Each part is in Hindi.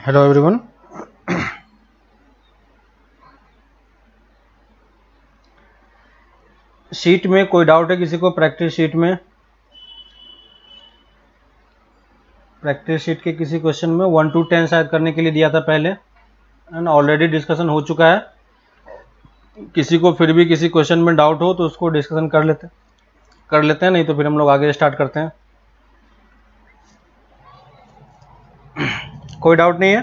Hello everyone. शीट में कोई डाउट है किसी को? प्रैक्टिस शीट में, प्रैक्टिस शीट के किसी क्वेश्चन में 1 to 10 शायद करने के लिए दिया था पहले, एंड ऑलरेडी डिस्कशन हो चुका है। किसी को फिर भी किसी क्वेश्चन में डाउट हो तो उसको डिस्कशन कर लेते हैं, नहीं तो फिर हम लोग आगे स्टार्ट करते हैं। कोई डाउट नहीं है?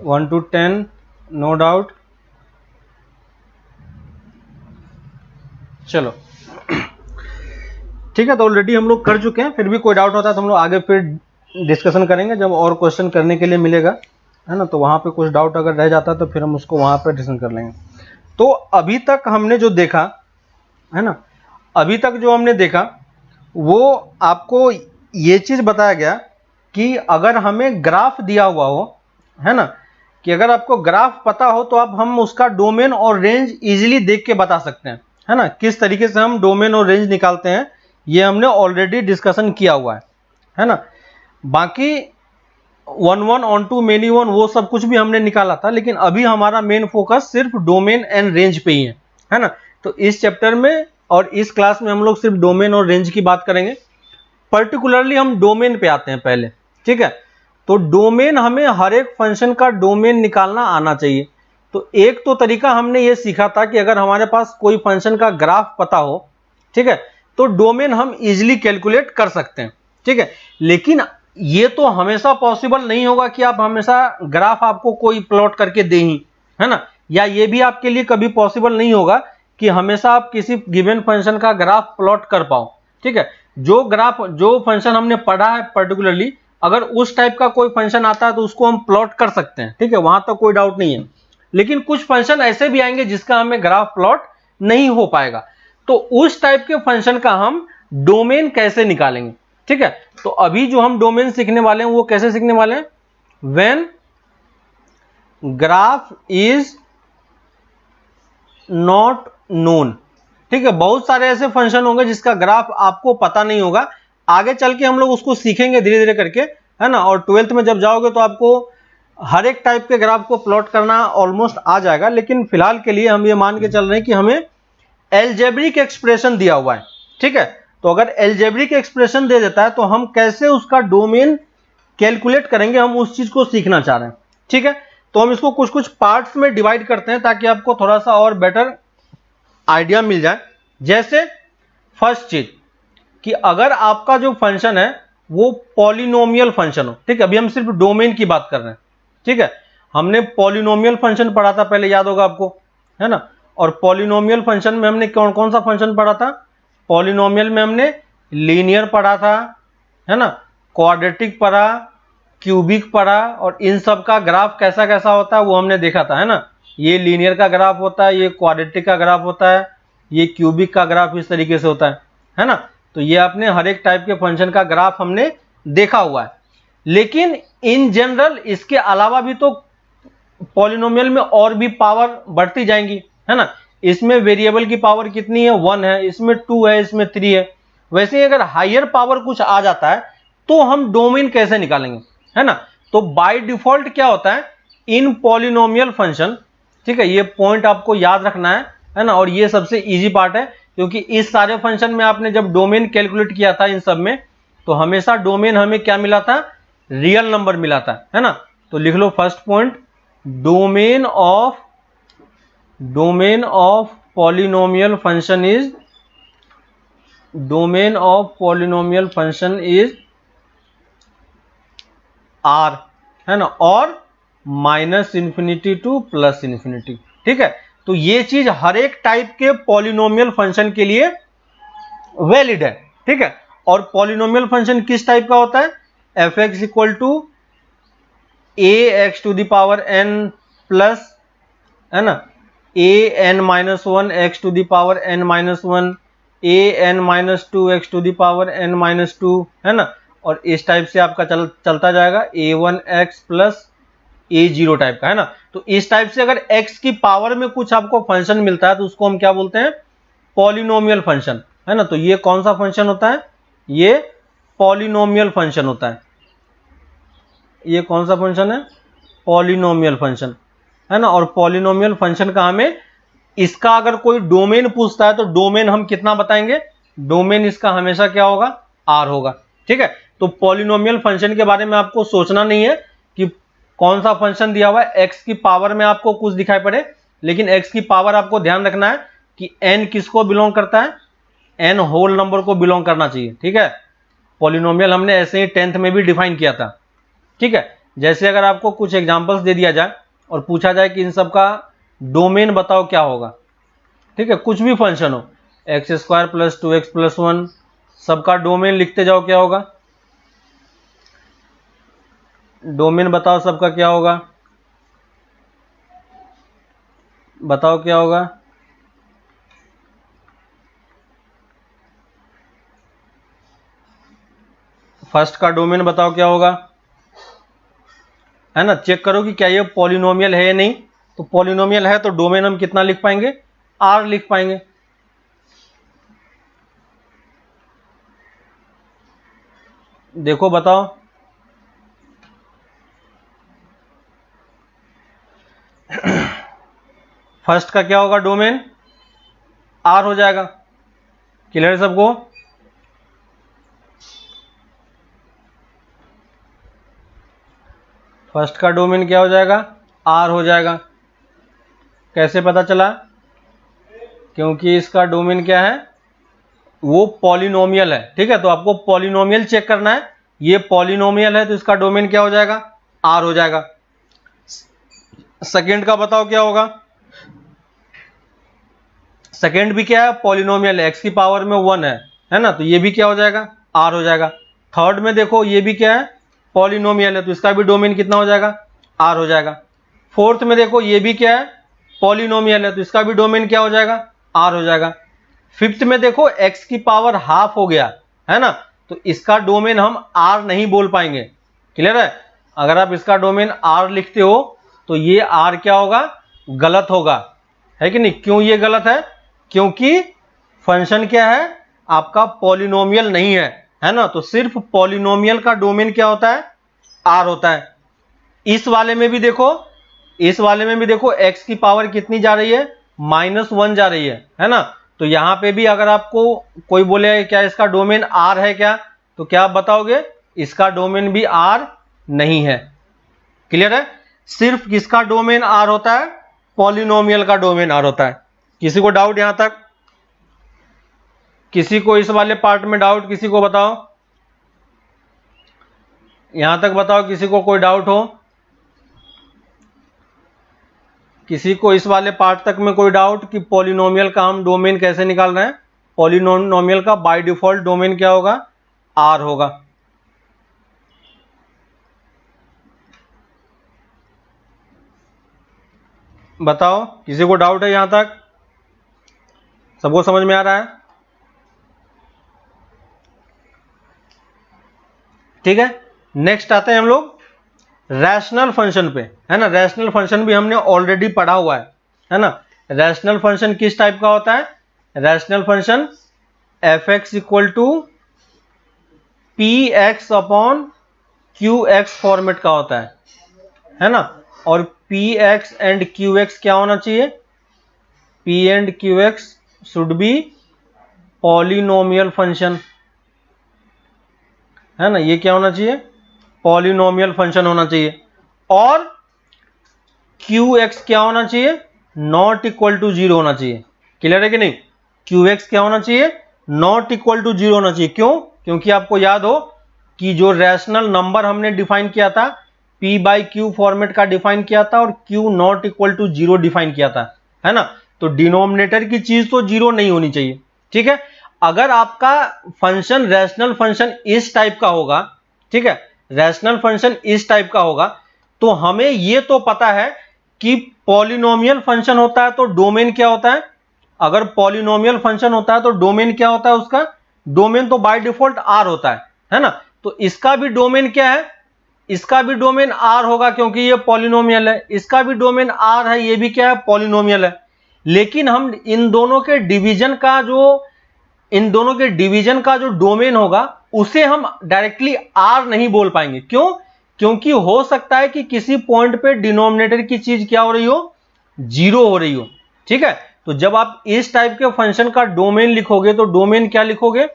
1 to 10 नो डाउट। चलो ठीक है, तो ऑलरेडी हम लोग कर चुके हैं। फिर भी कोई डाउट होता है तो हम लोग आगे फिर डिस्कशन करेंगे जब और क्वेश्चन करने के लिए मिलेगा, है ना। तो वहाँ पे कुछ डाउट अगर रह जाता है तो फिर हम उसको वहाँ पे डिस्कशन कर लेंगे। तो अभी तक हमने जो देखा है ना, अभी तक जो हमने देखा वो आपको ये चीज़ बताया गया कि अगर हमें ग्राफ दिया हुआ हो, है ना, कि अगर आपको ग्राफ पता हो तो आप हम उसका डोमेन और रेंज इजीली देख के बता सकते हैं, है ना। किस तरीके से हम डोमेन और रेंज निकालते हैं ये हमने ऑलरेडी डिस्कशन किया हुआ है ना। बाकी 1 1 ऑन टू मेनी 1 वो सब कुछ भी हमने निकाला था, लेकिन अभी हमारा मेन फोकस सिर्फ डोमेन एंड रेंज पे ही है ना। तो इस चैप्टर में और इस क्लास में हम लोग सिर्फ डोमेन और रेंज की बात करेंगे। पर्टिकुलरली हम डोमेन पे आते हैं पहले, ठीक है। तो डोमेन, हमें हर एक फंक्शन का डोमेन निकालना आना चाहिए। तो एक तो तरीका हमने ये सीखा था कि अगर हमारे पास कोई फंक्शन का ग्राफ पता हो, ठीक है, तो डोमेन हम इजीली कैलकुलेट कर सकते हैं, ठीक है। लेकिन ये तो हमेशा पॉसिबल नहीं होगा कि आप हमेशा ग्राफ आपको कोई प्लॉट करके दे ही, है ना। या ये भी आपके लिए कभी पॉसिबल नहीं होगा कि हमेशा आप किसी गिवन फंक्शन का ग्राफ प्लॉट कर पाओ, ठीक है। जो ग्राफ, जो फंक्शन हमने पढ़ा है पर्टिकुलरली, अगर उस टाइप का कोई फंक्शन आता है तो उसको हम प्लॉट कर सकते हैं, ठीक है, वहां तक कोई डाउट नहीं है। लेकिन कुछ फंक्शन ऐसे भी आएंगे जिसका हमें ग्राफ प्लॉट नहीं हो पाएगा, तो उस टाइप के फंक्शन का हम डोमेन कैसे निकालेंगे, ठीक है। तो अभी जो हम डोमेन सीखने वाले हैं वो कैसे सीखने वाले हैं? When graph is not known, ठीक है। बहुत सारे ऐसे फंक्शन होंगे जिसका ग्राफ आपको पता नहीं होगा, आगे चल के हम लोग उसको सीखेंगे धीरे धीरे करके, है ना। और 12th में जब जाओगे तो आपको हर एक टाइप के ग्राफ को प्लॉट करना ऑलमोस्ट आ जाएगा। लेकिन फिलहाल के लिए हम ये मान के चल रहे हैं कि हमें एल्जेब्रिक एक्सप्रेशन दिया हुआ है, ठीक है। तो अगर एल्जेब्रिक एक्सप्रेशन दे देता है तो हम कैसे उसका डोमेन कैलकुलेट करेंगे, हम उस चीज को सीखना चाह रहे हैं, ठीक है। तो हम इसको कुछ कुछ पार्ट्स में डिवाइड करते हैं ताकि आपको थोड़ा सा और बेटर आइडिया मिल जाए। जैसे फर्स्ट चीज कि अगर आपका जो फंक्शन है वो पॉलिनोमियल फंक्शन हो, ठीक है। अभी हम सिर्फ डोमेन की बात कर रहे हैं, ठीक है। हमने पॉलिनोमियल फंक्शन पढ़ा था पहले, याद होगा आपको, है ना। और पॉलिनोमियल फंक्शन में हमने कौन कौन सा फंक्शन पढ़ा था? पॉलिनोमियल में हमने लीनियर पढ़ा था, है ना, क्वाड्रेटिक पढ़ा, क्यूबिक पढ़ा, और इन सब का ग्राफ कैसा कैसा होता है वो हमने देखा था, है ना। ये लीनियर का ग्राफ होता है, ये क्वाड्रेटिक का ग्राफ होता है, ये क्यूबिक का ग्राफ इस तरीके से होता है ना। तो ये आपने हर एक टाइप के फंक्शन का ग्राफ हमने देखा हुआ है। लेकिन इन जनरल इसके अलावा भी तो पॉलिनोमियल में और भी पावर बढ़ती जाएंगी, है ना। इसमें वेरिएबल की पावर कितनी है? 1 है, इसमें 2 है, इसमें 3 है। वैसे ही अगर हायर पावर कुछ आ जाता है तो हम डोमेन कैसे निकालेंगे, है ना। तो बाय डिफॉल्ट क्या होता है इन पॉलिनोमियल फंक्शन, ठीक है, ये पॉइंट आपको याद रखना है ना। और ये सबसे इजी पार्ट है, क्योंकि इस सारे फंक्शन में आपने जब डोमेन कैलकुलेट किया था इन सब में, तो हमेशा डोमेन हमें क्या मिला था? रियल नंबर मिला था, है ना। तो लिख लो first point, domain of polynomial function is, domain of polynomial function is R, है ना, और -∞ टू +∞, ठीक है। तो ये चीज हर एक टाइप के पॉलिनोमियल फंक्शन के लिए वैलिड है, ठीक है। और पॉलिनोमियल फंक्शन किस टाइप का होता है? f(x) equal to ax to the power n plus, है ना, an-1 x to the power n-1, an-2 x to the power n-2, है ना। और इस टाइप से आपका चलता जाएगा a1x प्लस a0 टाइप का, है ना। तो इस टाइप से अगर x की पावर में कुछ आपको फंक्शन मिलता है तो उसको हम क्या बोलते हैं? पॉलिनोमियल फंक्शन, है ना। तो ये कौन सा फंक्शन होता है? ये पॉलिनोमियल फंक्शन होता है। ये कौन सा फंक्शन है? पॉलिनोमियल फंक्शन, है ना। और पॉलिनोमियल फंक्शन का हमें इसका अगर कोई डोमेन पूछता है तो डोमेन हम कितना बताएंगे? डोमेन इसका हमेशा क्या होगा? आर होगा, ठीक है। तो पॉलिनोमियल फंक्शन के बारे में आपको सोचना नहीं है कि कौन सा फंक्शन दिया हुआ है, एक्स की पावर में आपको कुछ दिखाई पड़े, लेकिन एक्स की पावर आपको ध्यान रखना है कि एन किसको बिलोंग करता है? एन होल नंबर को बिलोंग करना चाहिए, ठीक है। पॉलिनोमियल हमने ऐसे ही 10th में भी डिफाइन किया था, ठीक है। जैसे अगर आपको कुछ एग्जांपल्स दे दिया जाए और पूछा जाए कि इन सब का डोमेन बताओ क्या होगा, ठीक है, कुछ भी फंक्शन हो, x square plus 2x plus 1, सबका डोमेन लिखते जाओ, क्या होगा? डोमेन बताओ सबका क्या होगा? बताओ क्या होगा? फर्स्ट का डोमेन बताओ क्या होगा, है ना। चेक करो कि क्या ये पॉलिनोमियल है या नहीं। तो पॉलिनोमियल है तो डोमेन हम कितना लिख पाएंगे? आर लिख पाएंगे। देखो बताओ, फर्स्ट का क्या होगा? डोमेन आर हो जाएगा। क्लियर है सबको? फर्स्ट का डोमेन क्या हो जाएगा? आर हो जाएगा। कैसे पता चला? क्योंकि इसका डोमेन क्या है? वो पॉलिनोमियल है, ठीक है। तो आपको पॉलिनोमियल चेक करना है, ये पॉलिनोमियल है तो इसका डोमेन क्या हो जाएगा? आर हो जाएगा। सेकेंड का बताओ क्या होगा? सेकेंड भी क्या है? पॉलिनोमियल है, एक्स की पावर में 1 है ना। तो ये भी क्या हो जाएगा? आर हो जाएगा। थर्ड में देखो, ये भी क्या है? पॉलिनोमियल है, तो इसका भी डोमेन कितना हो जाएगा? आर हो जाएगा। फोर्थ में देखो, ये भी क्या है? पॉलिनोमियल है, तो इसका भी डोमेन क्या हो जाएगा? आर हो जाएगा। फिफ्थ में देखो, एक्स की पावर हाफ हो गया, है ना, तो इसका डोमेन हम आर नहीं बोल पाएंगे। क्लियर है? अगर आप इसका डोमेन आर लिखते हो तो ये आर क्या होगा? गलत होगा, है कि नहीं? क्यों ये गलत है? क्योंकि फंक्शन क्या है? आपका पॉलिनोमियल नहीं है ना। तो सिर्फ पॉलिनोमियल का डोमेन क्या होता है? आर होता है। इस वाले में भी देखो, इस वाले में भी देखो, एक्स की पावर कितनी जा रही है? -1 जा रही है ना। तो यहां पे भी अगर आपको कोई बोले क्या इसका डोमेन आर है क्या, तो क्या आप बताओगे? इसका डोमेन भी आर नहीं है। क्लियर है? सिर्फ किसका डोमेन आर होता है? पॉलिनोमियल का डोमेन आर होता है। किसी को डाउट यहां तक? किसी को इस वाले पार्ट में डाउट? किसी को बताओ, यहां तक बताओ, किसी को कोई डाउट हो? किसी को इस वाले पार्ट तक में कोई डाउट कि पॉलिनोमियल का हम डोमेन कैसे निकाल रहे हैं? पॉलिनोमियल का बाय डिफॉल्ट डोमेन क्या होगा? आर होगा। बताओ, किसी को डाउट है यहां तक? सबको समझ में आ रहा है? ठीक है। नेक्स्ट आते हैं हम लोग रैशनल फंक्शन पे, है ना। रैशनल फंक्शन भी हमने ऑलरेडी पढ़ा हुआ है ना। रैशनल फंक्शन किस टाइप का होता है? Rational function f x equal to p x upon q x format का होता है ना। और p x and q x क्या होना चाहिए? P and q x should be polynomial function, है ना। ये क्या होना चाहिए? पॉलिनोमियल फंक्शन होना चाहिए। और क्यू एक्स क्या होना चाहिए? नॉट इक्वल टू 0 होना चाहिए। क्लियर है कि नहीं? क्यू एक्स क्या होना चाहिए? नॉट इक्वल टू 0 होना चाहिए। क्यों? क्योंकि आपको याद हो कि जो रैशनल नंबर हमने डिफाइन किया था, p बाई क्यू फॉर्मेट का डिफाइन किया था और q not equal to 0 define किया था, है ना। तो डिनोमिनेटर की चीज तो 0 नहीं होनी चाहिए, ठीक है। अगर आपका फंक्शन रैशनल फंक्शन इस टाइप का होगा, ठीक है, रैशनल फंक्शन इस टाइप का होगा, तो हमें यह तो पता है कि पॉलिनोमियल फंक्शन होता है तो डोमेन क्या होता है? अगर पॉलिनोमियल फंक्शन होता है तो डोमेन क्या होता है उसका? डोमेन तो बाय डिफॉल्ट आर होता है ना। तो इसका भी डोमेन क्या है? इसका भी डोमेन आर होगा क्योंकि ये पॉलिनोमियल है। इसका भी डोमेन आर है, ये भी क्या है? पॉलिनोमियल है। लेकिन हम इन दोनों के डिवीजन का जो डोमेन होगा उसे हम डायरेक्टली आर नहीं बोल पाएंगे। क्यों? क्योंकि हो सकता है कि किसी पॉइंट पे डिनोमिनेटर की चीज क्या हो रही हो, 0 हो रही हो। ठीक है, तो जब आप इस टाइप के फंक्शन का डोमेन लिखोगे तो डोमेन क्या लिखोगे,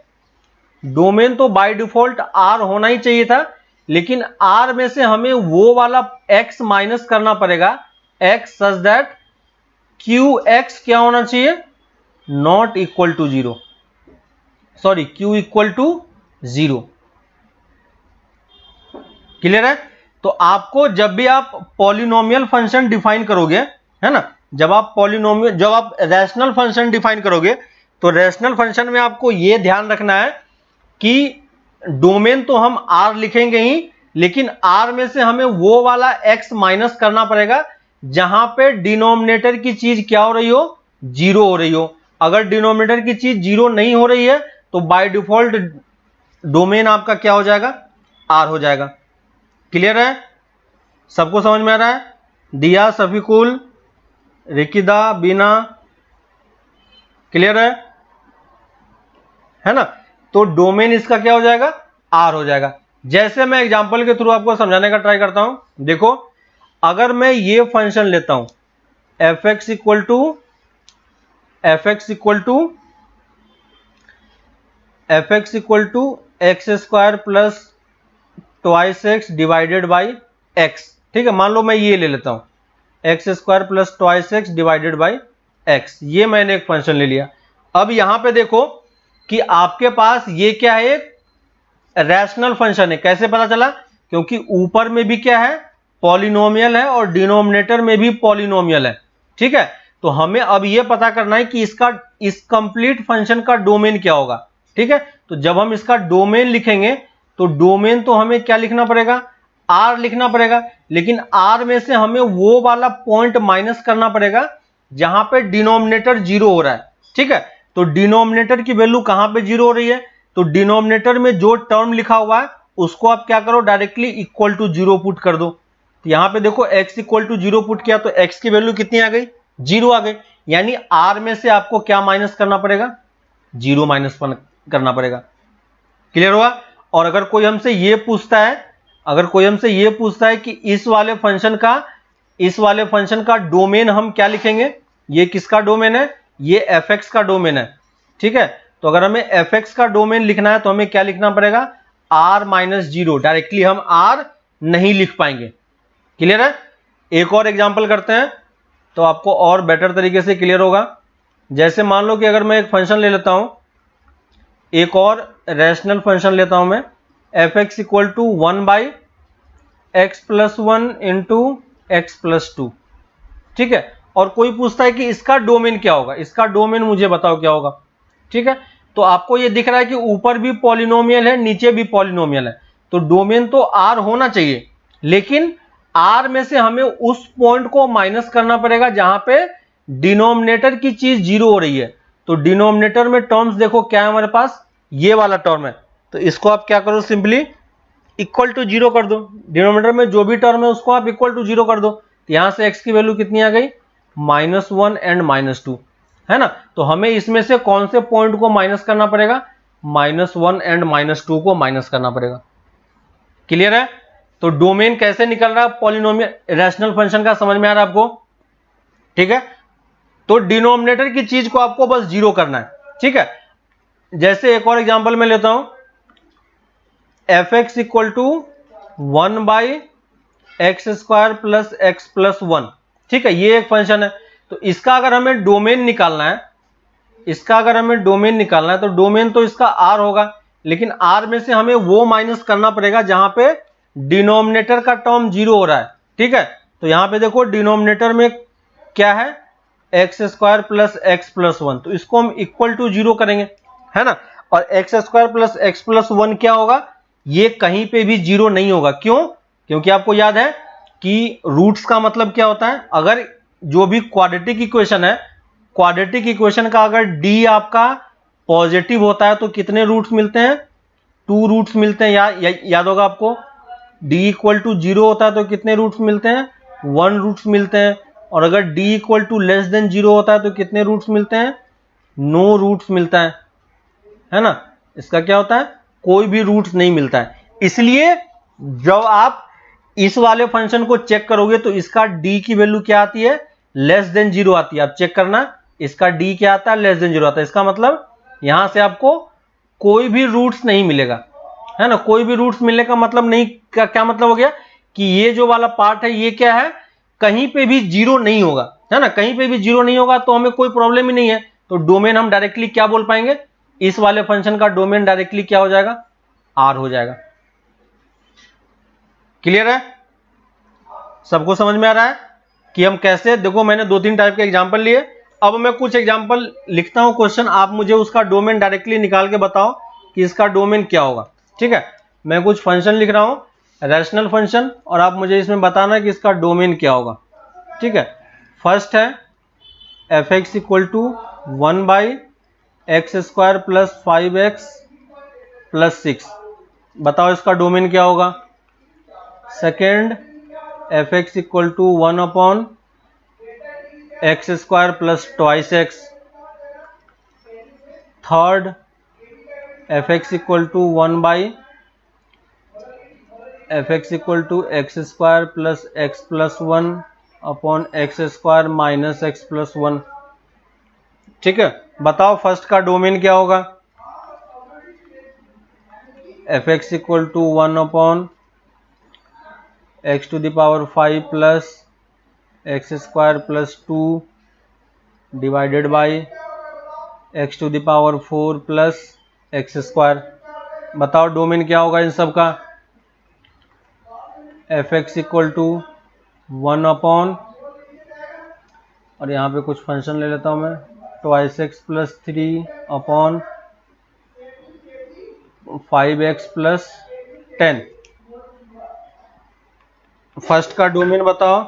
डोमेन तो बाय डिफॉल्ट r होना ही चाहिए था, लेकिन r में से हमें वो वाला x माइनस करना पड़ेगा, x सच दैट qx क्या होना चाहिए, not equal to 0, sorry q equal to 0। Clear है? तो आपको जब भी आप पॉलिनोमियल फंक्शन डिफाइन करोगे, है ना, जब आप रैशनल फंक्शन डिफाइन करोगे तो रैशनल फंक्शन में आपको यह ध्यान रखना है कि डोमेन तो हम r लिखेंगे ही, लेकिन r में से हमें वो वाला x माइनस करना पड़ेगा जहां पे डिनोमिनेटर की चीज क्या हो रही हो, 0 हो रही हो। अगर डिनोमिनेटर की चीज 0 नहीं हो रही है तो बाय डिफॉल्ट डोमेन आपका क्या हो जाएगा, r हो जाएगा। क्लियर है? सबको समझ में आ रहा है? दिया, सफीकुल, रिकिदा, बीना, क्लियर है ना? तो डोमेन इसका क्या हो जाएगा, r हो जाएगा। जैसे मैं एग्जांपल के थ्रू आपको समझाने का ट्राई करता हूं। देखो, अगर मैं ये फंक्शन लेता हूं fx equal to x square plus twice x divided by x. ठीक है, मान लो मैं ये ले लेता हूं x square plus twice x divided by x, ये मैंने एक फंक्शन ले लिया। अब यहां पे देखो कि आपके पास ये क्या है, एक रैशनल फंक्शन है। कैसे पता चला? क्योंकि ऊपर में भी क्या है, पॉलिनोमियल है और डिनोमिनेटर में भी पॉलिनोमियल है। ठीक है, तो हमें अब यह पता करना है कि इस कंप्लीट फंक्शन का डोमेन क्या होगा। ठीक है, तो जब हम इसका डोमेन लिखेंगे तो डोमेन तो हमें क्या लिखना पड़ेगा, r लिखना पड़ेगा, लेकिन r में से हमें वो वाला पॉइंट माइनस करना पड़ेगा जहां पे डिनोमिनेटर 0 हो रहा है। ठीक है, तो डिनोमिनेटर की वैल्यू कहां पे 0 हो रही है, तो डिनोमिनेटर में जो टर्म लिखा हुआ है उसको आप क्या करो, डायरेक्टली इक्वल टू 0 पुट कर दो। तो यहां पे देखो x इक्वल टू 0 पुट किया तो x की वैल्यू कितनी आ गई, 0 आ गई। यानी r में से आपको क्या माइनस करना पड़ेगा, 0 माइनस करना पड़ेगा। क्लियर हुआ? और अगर कोई हमसे ये पूछता है कि इस वाले फंक्शन का डोमेन हम क्या लिखेंगे, ये किसका डोमेन है, ये fx का डोमेन है। ठीक है, तो अगर हमें fx का डोमेन लिखना है तो हमें क्या लिखना पड़ेगा, r माइनस 0। डायरेक्टली हम r नहीं लिख पाएंगे। क्लियर है? एक और एग्जांपल करते हैं तो आपको और बेटर तरीके से क्लियर होगा। जैसे मान लो कि अगर मैं एक फंक्शन ले लेता हूं, एक और रैशनल फंक्शन लेता हूं मैं, fx equal to 1 by x plus 1 into x plus 2। ठीक है, और कोई पूछता है कि इसका डोमेन क्या होगा, इसका डोमेन मुझे बताओ क्या होगा। ठीक है, तो आपको ये दिख रहा है कि ऊपर भी पॉलिनोमियल है, नीचे भी पॉलिनोमियल है, तो डोमेन तो r होना चाहिए, लेकिन r में से हमें उस पॉइंट को माइनस करना पड़ेगा जहां पे डिनोमिनेटर की चीज 0 हो रही है। तो डिनोमिनेटर में टर्म्स देखो क्या है हमारे पास, ये वाला टर्म है, तो इसको आप क्या करो, सिंपली इक्वल टू 0 कर दो। डिनोमिनेटर में जो भी टर्म है उसको आप इक्वल टू 0 कर दो। तो यहां से x की वैल्यू कितनी आ गई, -1 एंड -2, है ना। तो हमें इसमें से कौन से पॉइंट को माइनस करना पड़ेगा, -1 एंड -2 को माइनस करना पड़ेगा। क्लियर है? तो डोमेन कैसे निकल रहा है पॉलिनोमियल रैशनल फंक्शन का, समझ में आ रहा है आपको? ठीक है, तो डिनोमिनेटर की चीज को आपको बस 0 करना है। ठीक है, जैसे एक और एग्जांपल में लेता हूं, fx equal to 1 by x square plus x plus 1। ठीक है, ये एक फंक्शन है। तो इसका अगर हमें डोमेन निकालना है, तो डोमेन तो इसका r होगा, लेकिन r में से हमें वो माइनस करना पड़ेगा जहां पे डिनोमिनेटर का टर्म 0 हो रहा है। ठीक है, तो यहां पे देखो डिनोमिनेटर में क्या है, x square plus x plus 1, तो इसको हम इक्वल टू 0 करेंगे, है ना। और x square plus x plus 1 क्या होगा, ये कहीं पे भी 0 नहीं होगा। क्यों? क्योंकि आपको याद है कि रूट्स का मतलब क्या होता है, अगर जो भी क्वाड्रेटिक इक्वेशन है, क्वाड्रेटिक इक्वेशन का अगर d आपका पॉजिटिव होता है तो कितने रूट्स मिलते हैं, 2 रूट्स मिलते हैं। याद होगा आपको, d इक्वल टू 0 होता है तो कितने रूट्स मिलते हैं, 1 रूट्स मिलते हैं। और अगर d equal to less than 0 होता है तो कितने रूट्स मिलते हैं, नो रूट्स मिलता है ना। इसका क्या होता है, कोई भी रूट्स नहीं मिलता है। इसलिए जब आप इस वाले फंक्शन को चेक करोगे तो इसका डी की वैल्यू क्या आती है, लेस देन 0 आती है। आप चेक करना, इसका डी क्या आता है, लेस देन 0 आता है। इसका मतलब यहां से आपको कोई भी रूट्स नहीं मिलेगा, है ना। कोई भी रूट्स मिलने का मतलब नहीं, क्या मतलब हो गया कि ये जो वाला पार्ट है ये क्या है, कहीं पे भी 0 नहीं होगा, है ना। कहीं पे भी 0 नहीं होगा तो हमें कोई प्रॉब्लम ही नहीं है। तो डोमेन हम डायरेक्टली क्या बोल पाएंगे, इस वाले फंक्शन का डोमेन डायरेक्टली क्या हो जाएगा, आर हो जाएगा। क्लियर है, सबको समझ में आ रहा है कि हम कैसे, देखो मैंने 2-3 टाइप के एग्जांपल लिए। अब मैं कुछ एग्जांपल लिखता हूं क्वेश्चन, आप मुझे उसका डोमेन डायरेक्टली निकाल के बताओ कि इसका डोमेन क्या होगा। ठीक है, मैं कुछ फंक्शन लिख रहा हूं, रैशनल फंक्शन, और आप मुझे इसमें बताना कि इसका डोमेन क्या होगा। ठीक है, फर्स्ट है f x equal to 1/x² plus 5x plus 6, बताओ इसका डोमेन क्या होगा। Second f x equal to 1/x² plus 2x। Third f x equal to 1/x² plus x plus 1/x² minus x plus 1। ठीक है, बताओ फर्स्ट का डोमेन क्या होगा। F x equal to 1/x⁵ plus x² plus 2 divided by x⁴ plus x²। बताओ डोमेन क्या होगा इन सब का। एफ एक्स इक्वल टू 1 और यहाँ पे कुछ फंक्शन ले लेता हूँ मैं, 2x plus 3/5x plus 10। First का डोमेन बताओ।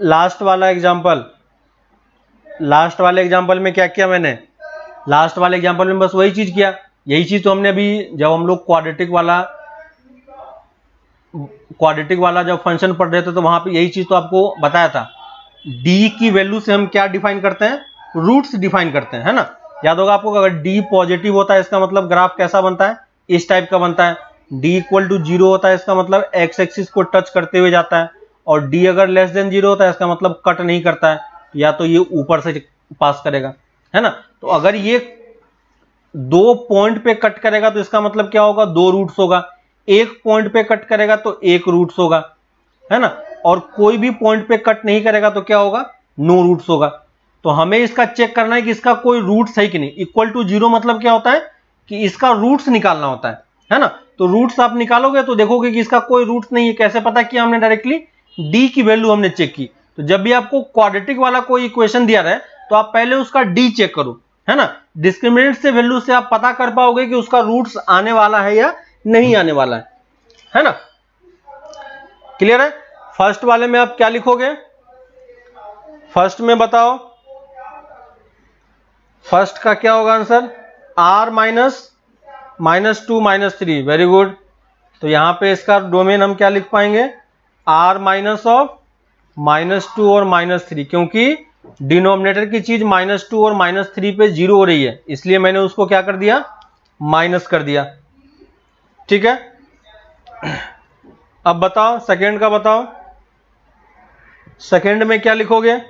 लास्ट वाले एग्जांपल में क्या किया मैंने, लास्ट वाले एग्जांपल में बस वही चीज किया। यही चीज तो हमने अभी जब हम लोग क्वाड्रेटिक वाला जब फंक्शन पढ़ रहे थे तो वहां पे यही चीज तो आपको बताया था। डी की वैल्यू से हम क्या डिफाइन करते हैं, रूट्स डिफाइन करते हैं, है ना। याद होगा आपको, अगर डी पॉजिटिव होता है इसका मतलब ग्राफ कैसा बनता है, इस टाइप का बनता है। डी इक्वल टू 0 होता है इसका मतलब एक्स एक्सिस को टच करते हुए जाता है, और डी अगर लेस देन 0 होता है इसका मतलब कट नहीं करता है, या तो ये ऊपर से पास करेगा, है ना। तो अगर ये 2 पॉइंट पे कट करेगा तो इसका मतलब क्या होगा, 2 रूट्स होगा। 1 पॉइंट पे कट करेगा तो 1 रूट्स होगा, है ना। और कोई भी पॉइंट पे कट नहीं करेगा तो क्या होगा, नो रूट्स होगा। तो हमें इसका चेक करना है कि इसका कोई रूट्स है कि नहीं। इक्वल टू 0 मतलब क्या होता है कि इसका रूट्स निकालना होता है ना। तो रूट्स आप निकालोगे तो देखोगे कि इसका कोई रूट्स नहीं है। कैसे पता किया हमने, डायरेक्टली डी की वैल्यू हमने चेक की। तो जब भी आपको क्वाड्रेटिक वाला कोई इक्वेशन दिया रहे तो आप पहले उसका डी चेक करो, है ना। डिस्क्रिमिनेंट से वैल्यू से आप पता कर पाओगे कि उसका रूट्स आने वाला है या नहीं आने वाला है ना। क्लियर है। फर्स्ट वाले में आप क्या लिखोगे, फर्स्ट में बताओ, फर्स्ट का क्या होगा आंसर, r -2 -3। Very good. तो यहां पे इसका डोमेन हम क्या लिख पाएंगे, r माइनस ऑफ -2 और -3, क्योंकि डिनोमिनेटर की चीज -2 और -3 पे 0 हो रही है, इसलिए मैंने उसको क्या कर दिया, माइनस कर दिया। ठीक है, अब बताओ सेकेंड का बताओ। सेकेंड में क्या लिखोगे,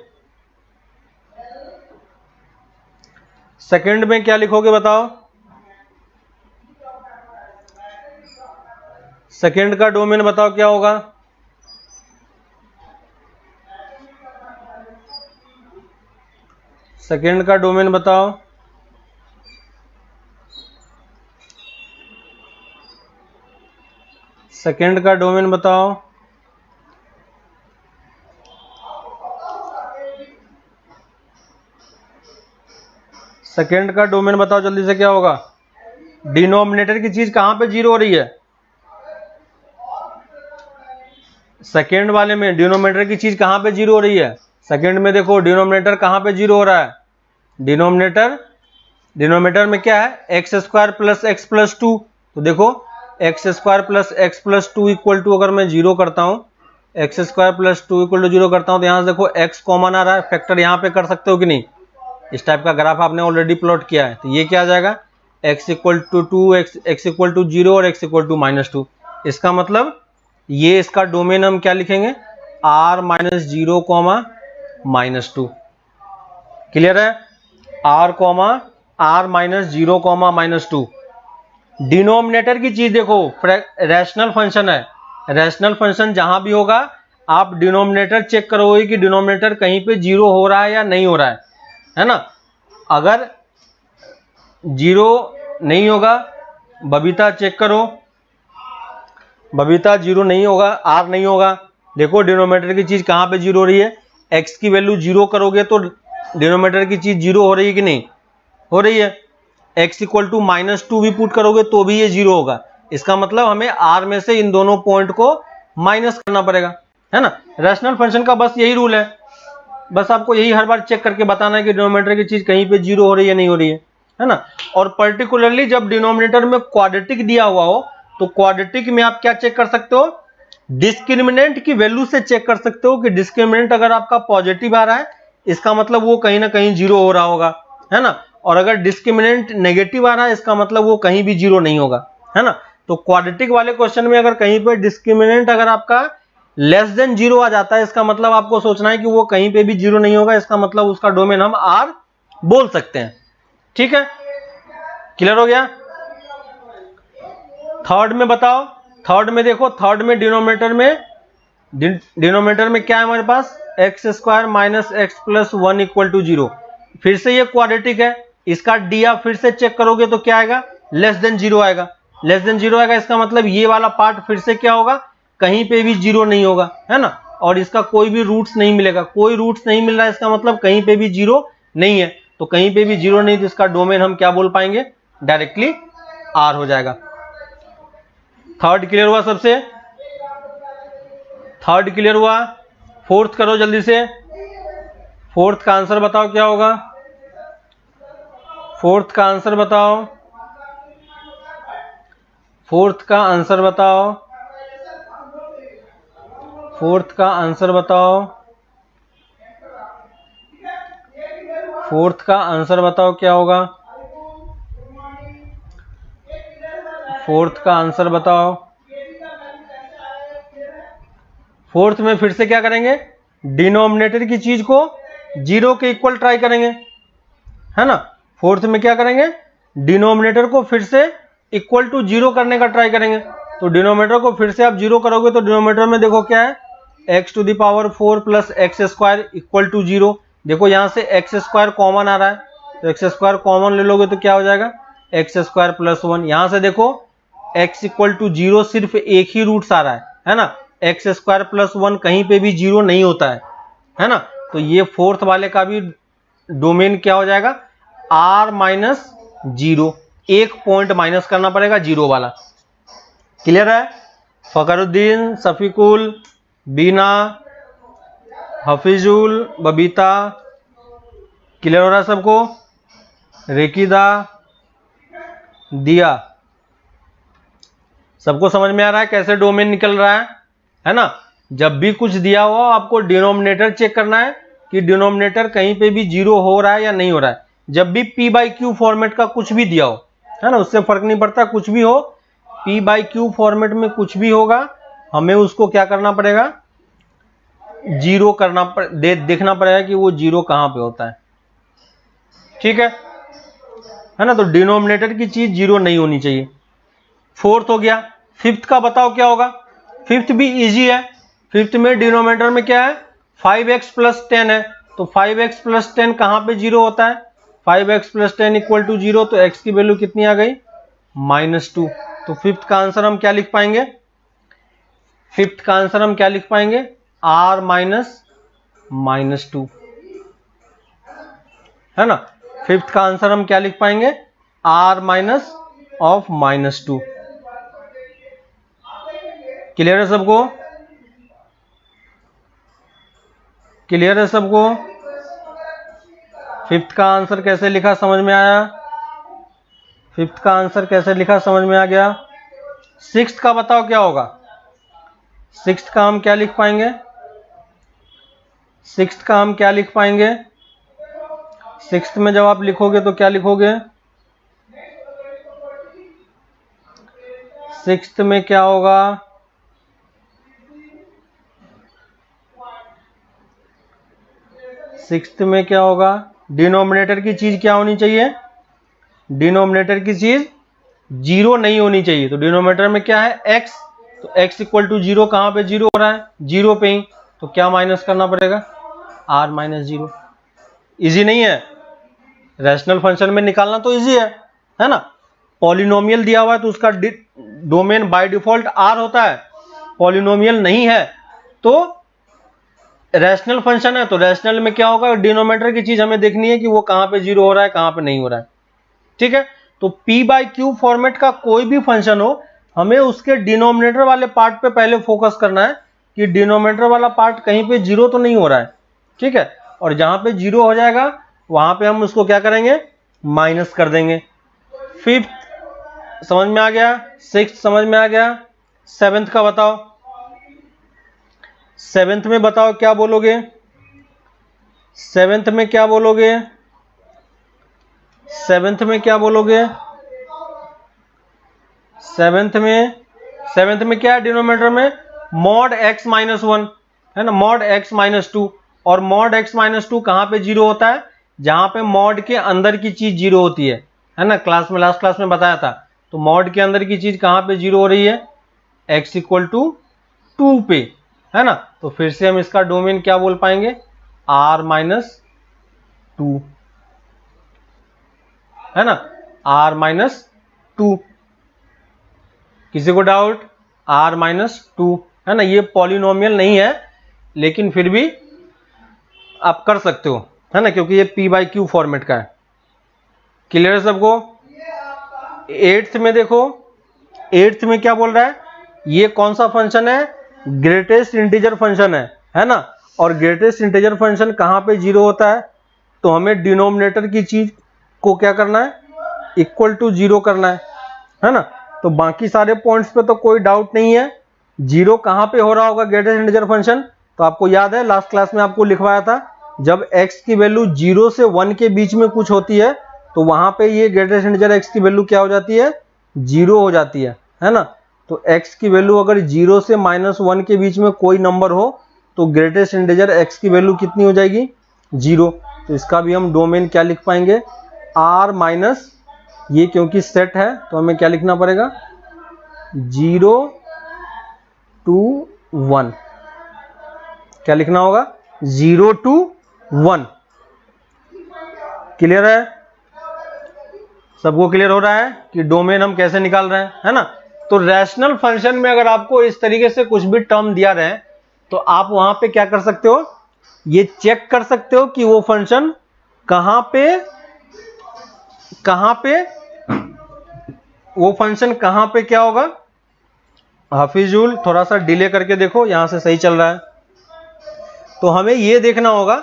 सेकेंड में क्या लिखोगे बताओ। सेकेंड का डोमेन बताओ क्या होगा। सेकेंड का डोमेन बताओ। सेकेंड का डोमेन बताओ। सेकेंड का डोमेन बताओ जल्दी से, क्या होगा। डिनोमिनेटर की चीज कहां पे 0 हो रही है, सेकेंड वाले में डिनोमिनेटर की चीज कहां पे 0 हो रही है। सेकेंड में देखो डिनोमिनेटर कहां पे 0 हो रहा है, डिनोमिनेटर में क्या है, x² प्लस x प्लस 2। तो देखो x² plus x plus 2 equal to, अगर मैं 0 करता हूं, x² प्लस 2 इक्वल टू 0 करता हूं तो यहां से देखो x कॉमन आ रहा है, फैक्टर यहां पे कर सकते हो कि नहीं। इस टाइप का ग्राफ आपने ऑलरेडी प्लॉट किया है, तो ये क्या आ जाएगा, x equal to 2, x equal to 0 और x इक्वल टू -2। इसका मतलब ये इसका डोमेन हम क्या लिखेंगे, r minus 0 comma minus 2। Clear है, r minus 0 comma minus 2। Denominator की चीज देखो, रैशनल फंक्शन है, रैशनल फंक्शन जहां भी होगा आप डिनोमिनेटर चेक करोगे कि डिनोमिनेटर कहीं पे 0 हो रहा है या नहीं हो रहा है ना। अगर 0 नहीं होगा, बबीता चेक करो, बबीता 0 नहीं होगा, r नहीं होगा। देखो डिनोमिनेटर की चीज कहां पे 0 हो रही है, x की वैल्यू 0 करोगे तो डिनोमिनेटर की चीज 0 हो रही है कि नहीं, हो रही है। x इक्वल टू माइनस 2 भी पुट करोगे तो भी ये 0 होगा। इसका मतलब हमें r में से इन दोनों पॉइंट को माइनस करना पड़ेगा, है ना। रैशनल फंक्शन का बस यही रूल है, बस आपको यही हर बार चेक करके बताना है कि डिनोमिनेटर की चीज कहीं पे 0 हो रही है नहीं हो रही है ना। और पर्टिकुलरली जब डिनोमिनेटर में क्वाड्रेटिक दिया हुआ हो तो क्वाड्रेटिक में आप क्या चेक कर सकते हो, डिस्क्रिमिनेंट की वैल्यू से चेक कर सकते हो कि डिस्क्रिमिनेंट अगर आपका पॉजिटिव आ रहा है इसका मतलब वो कहीं ना कहीं 0 हो रहा होगा, है ना। और अगर डिस्क्रिमिनेंट नेगेटिव आ रहा है इसका मतलब वो कहीं भी 0 नहीं होगा, है ना। तो क्वाड्रेटिक वाले क्वेश्चन में अगर कहीं पे डिस्क्रिमिनेंट अगर आपका लेस देन 0 आ जाता है इसका मतलब आपको सोचना है कि वो कहीं पे भी 0 नहीं होगा, इसका मतलब उसका डोमेन हम R बोल सकते हैं। ठीक है, क्लियर हो गया। थर्ड में बताओ, थर्ड में देखो, थर्ड में डिनोमिनेटर में क्या है हमारे पास, x square minus x plus 1 equal to 0। फिर से ये क्वाड्रेटिक है, इसका डी आप फिर से चेक करोगे तो क्या आएगा, लेस देन 0 आएगा, लेस देन 0 आएगा। इसका मतलब ये वाला पार्ट फिर से क्या होगा, कहीं पे भी 0 नहीं होगा, है ना। और इसका कोई भी रूट्स नहीं मिलेगा, कोई रूट्स नहीं मिल रहा है, इसका मतलब कहीं पे भी 0 नहीं है। तो कहीं पे भी 0 नहीं तो इसका डोमेन हम क्या बोल पाएंगे, डायरेक्टली R हो जाएगा। थर्ड क्लियर हुआ, सबसे थर्ड क्लियर हुआ। फोर्थ करो जल्दी से, फोर्थ का आंसर बताओ क्या होगा, फोर्थ का आंसर बताओ, फोर्थ का आंसर बताओ, फोर्थ का आंसर बताओ, फोर्थ का आंसर बताओ क्या होगा, फोर्थ का आंसर बताओ। फोर्थ में फिर से क्या करेंगे, डिनोमिनेटर की चीज को 0 के इक्वल ट्राई करेंगे, है ना। फोर्थ में क्या करेंगे, डिनोमिनेटर को फिर से इक्वल टू 0 करने का ट्राई करेंगे। तो डिनोमिनेटर को फिर से आप 0 करोगे तो डिनोमिनेटर में देखो क्या है, x to the power 4 plus x square equal to 0। देखो यहां से एक्स स्क्वायर कॉमन आ रहा है, तो एक्स स्क्वायर कॉमन ले लोगे तो क्या हो जाएगा, एक्स स्क्वायर प्लस 1। यहां से देखो x इक्वल टू 0 सिर्फ एक ही रूट्स आ रहा है ना। एक्स स्क्वायर प्लस 1 कहीं पे भी 0 नहीं होता है ना। तो ये फोर्थ वाले का भी डोमेन क्या हो जाएगा, R माइनस 0, एक पॉइंट माइनस करना पड़ेगा 0 वाला। क्लियर है। फकरुद्दीन, सफीकुल, बीना, हफीजुल, बबीता, क्लियर हो रहा है सबको, रेकिदा, दिया, सबको समझ में आ रहा है कैसे डोमेन निकल रहा है ना। जब भी कुछ दिया हुआ आपको डिनोमिनेटर चेक करना है कि डिनोमिनेटर कहीं पे भी 0 हो रहा है या नहीं हो रहा है। जब भी p बाई क्यू फॉर्मेट का कुछ भी दिया हो, है ना, उससे फर्क नहीं पड़ता, कुछ भी हो, p बाई क्यू फॉर्मेट में कुछ भी होगा, हमें उसको क्या करना पड़ेगा, 0 करना देखना पड़ेगा कि वो 0 कहां पे होता है। ठीक है ना। तो डिनोमिनेटर की चीज 0 नहीं होनी चाहिए। फोर्थ हो गया। फिफ्थ का बताओ क्या होगा, फिफ्थ भी इजी है। फिफ्थ में डिनोमिनेटर में क्या है, 5x प्लस 10 है, तो 5x प्लस 10 कहां पे 0 होता है, 5x प्लस 10 इक्वल टू 0, तो x की वैल्यू कितनी आ गई, -2। तो फिफ्थ का आंसर हम क्या लिख पाएंगे, फिफ्थ का आंसर हम क्या लिख पाएंगे, r माइनस -2, है ना। फिफ्थ का आंसर हम क्या लिख पाएंगे, r माइनस ऑफ -2। क्लियर है सबको, क्लियर है सबको। फिफ्थ का आंसर कैसे लिखा समझ में आया, फिफ्थ का आंसर कैसे लिखा समझ में आ गया। सिक्स्थ का बताओ क्या होगा, सिक्स्थ का हम क्या लिख पाएंगे, सिक्स्थ का हम क्या लिख पाएंगे, सिक्स्थ में जब आप लिखोगे तो क्या लिखोगे, सिक्स्थ में क्या होगा, सिक्स्थ में क्या होगा, डिनोमिनेटर की चीज क्या होनी चाहिए, डिनोमिनेटर की चीज जीरो नहीं होनी चाहिए। तो डिनोमिनेटर में क्या है, x, तो x इक्वल टू जीरो, कहां पे जीरो हो रहा है, जीरो पे ही, तो क्या माइनस करना पड़ेगा, r माइनस जीरो। इजी नहीं है, रैशनल फंक्शन में निकालना तो इजी है ना। पॉलिनोमियल दिया हुआ है तो उसका डोमेन बाय डिफॉल्ट r होता है, पॉलिनोमियल नहीं है तो रैशनल फंक्शन है, तो रैशनल में क्या होगा, डिनोमिनेटर की चीज हमें देखनी है कि वो कहां पे जीरो हो रहा है, कहां पे नहीं हो रहा है। ठीक है, तो p बाई क्यू फॉर्मेट का कोई भी फंक्शन हो, हमें उसके डिनोमिनेटर वाले पार्ट पे पहले फोकस करना है कि डिनोमिनेटर वाला पार्ट कहीं पे जीरो तो नहीं हो रहा है। ठीक है, और जहां पे जीरो हो जाएगा वहां पे हम उसको क्या करेंगे, माइनस कर देंगे। फिफ्थ समझ में आ गया, सिक्स्थ समझ में आ गया, सेवेंथ का बताओ, सेवेंथ में बताओ क्या बोलोगे, सेवेंथ में क्या बोलोगे, सेवेंथ में क्या बोलोगे, सेवेंथ में क्या है, डिनोमिनेटर में मॉड x माइनस वन है ना, मॉड x माइनस टू, और मॉड x माइनस टू कहां पे जीरो होता है, जहां पे मॉड के अंदर की चीज जीरो होती है ना, क्लास में लास्ट क्लास में बताया था। तो मॉड के अंदर की चीज कहां पे जीरो हो रही है, x इक्वल टू टू पे, है ना। तो फिर से हम इसका डोमेन क्या बोल पाएंगे, r माइनस टू, है ना, r माइनस टू। किसी को डाउट, r माइनस टू, है ना। ये पॉलिनोमियल नहीं है लेकिन फिर भी आप कर सकते हो, है ना, क्योंकि ये p बाई क्यू फॉर्मेट का है। क्लियर है सबको। एट्थ में देखो, एट्थ में क्या बोल रहा है, ये कौन सा फंक्शन है, ग्रेटेस्ट इंटीजर फंक्शन है ना। और ग्रेटेस्ट इंटीजर फंक्शन कहां पे जीरो होता है, तो हमें डिनोमिनेटर की चीज को क्या करना है, इक्वल टू जीरो करना है ना। तो बाकी सारे पॉइंट्स पे तो कोई डाउट नहीं है, जीरो कहां पे हो रहा होगा ग्रेटेस्ट इंटीजर फंक्शन, तो आपको याद है लास्ट क्लास में आपको लिखवाया था, जब x की वैल्यू 0 से 1 के बीच में कुछ होती है तो वहां पे ये ग्रेटेस्ट इंटीजर x की वैल्यू क्या हो जाती है, 0 हो जाती है ना। तो x की वैल्यू अगर 0 से -1 के बीच में कोई नंबर हो तो ग्रेटेस्ट इंटीजर x की वैल्यू कितनी हो जाएगी, 0। तो इसका भी हम डोमेन क्या लिख पाएंगे, r माइनस, ये क्योंकि सेट है तो हमें क्या लिखना पड़ेगा, 0 to 1, क्या लिखना होगा, 0 to 1। क्लियर है सबको, क्लियर हो रहा है कि डोमेन हम कैसे निकाल रहे हैं, है ना। तो रैशनल फंक्शन में अगर आपको इस तरीके से कुछ भी टर्म दिया रहे तो आप वहां पे क्या कर सकते हो, ये चेक कर सकते हो कि वो फंक्शन कहां पे वो फंक्शन कहां पे क्या होगा। हाफिजुल थोड़ा सा डिले करके देखो, यहां से सही चल रहा है। तो हमें ये देखना होगा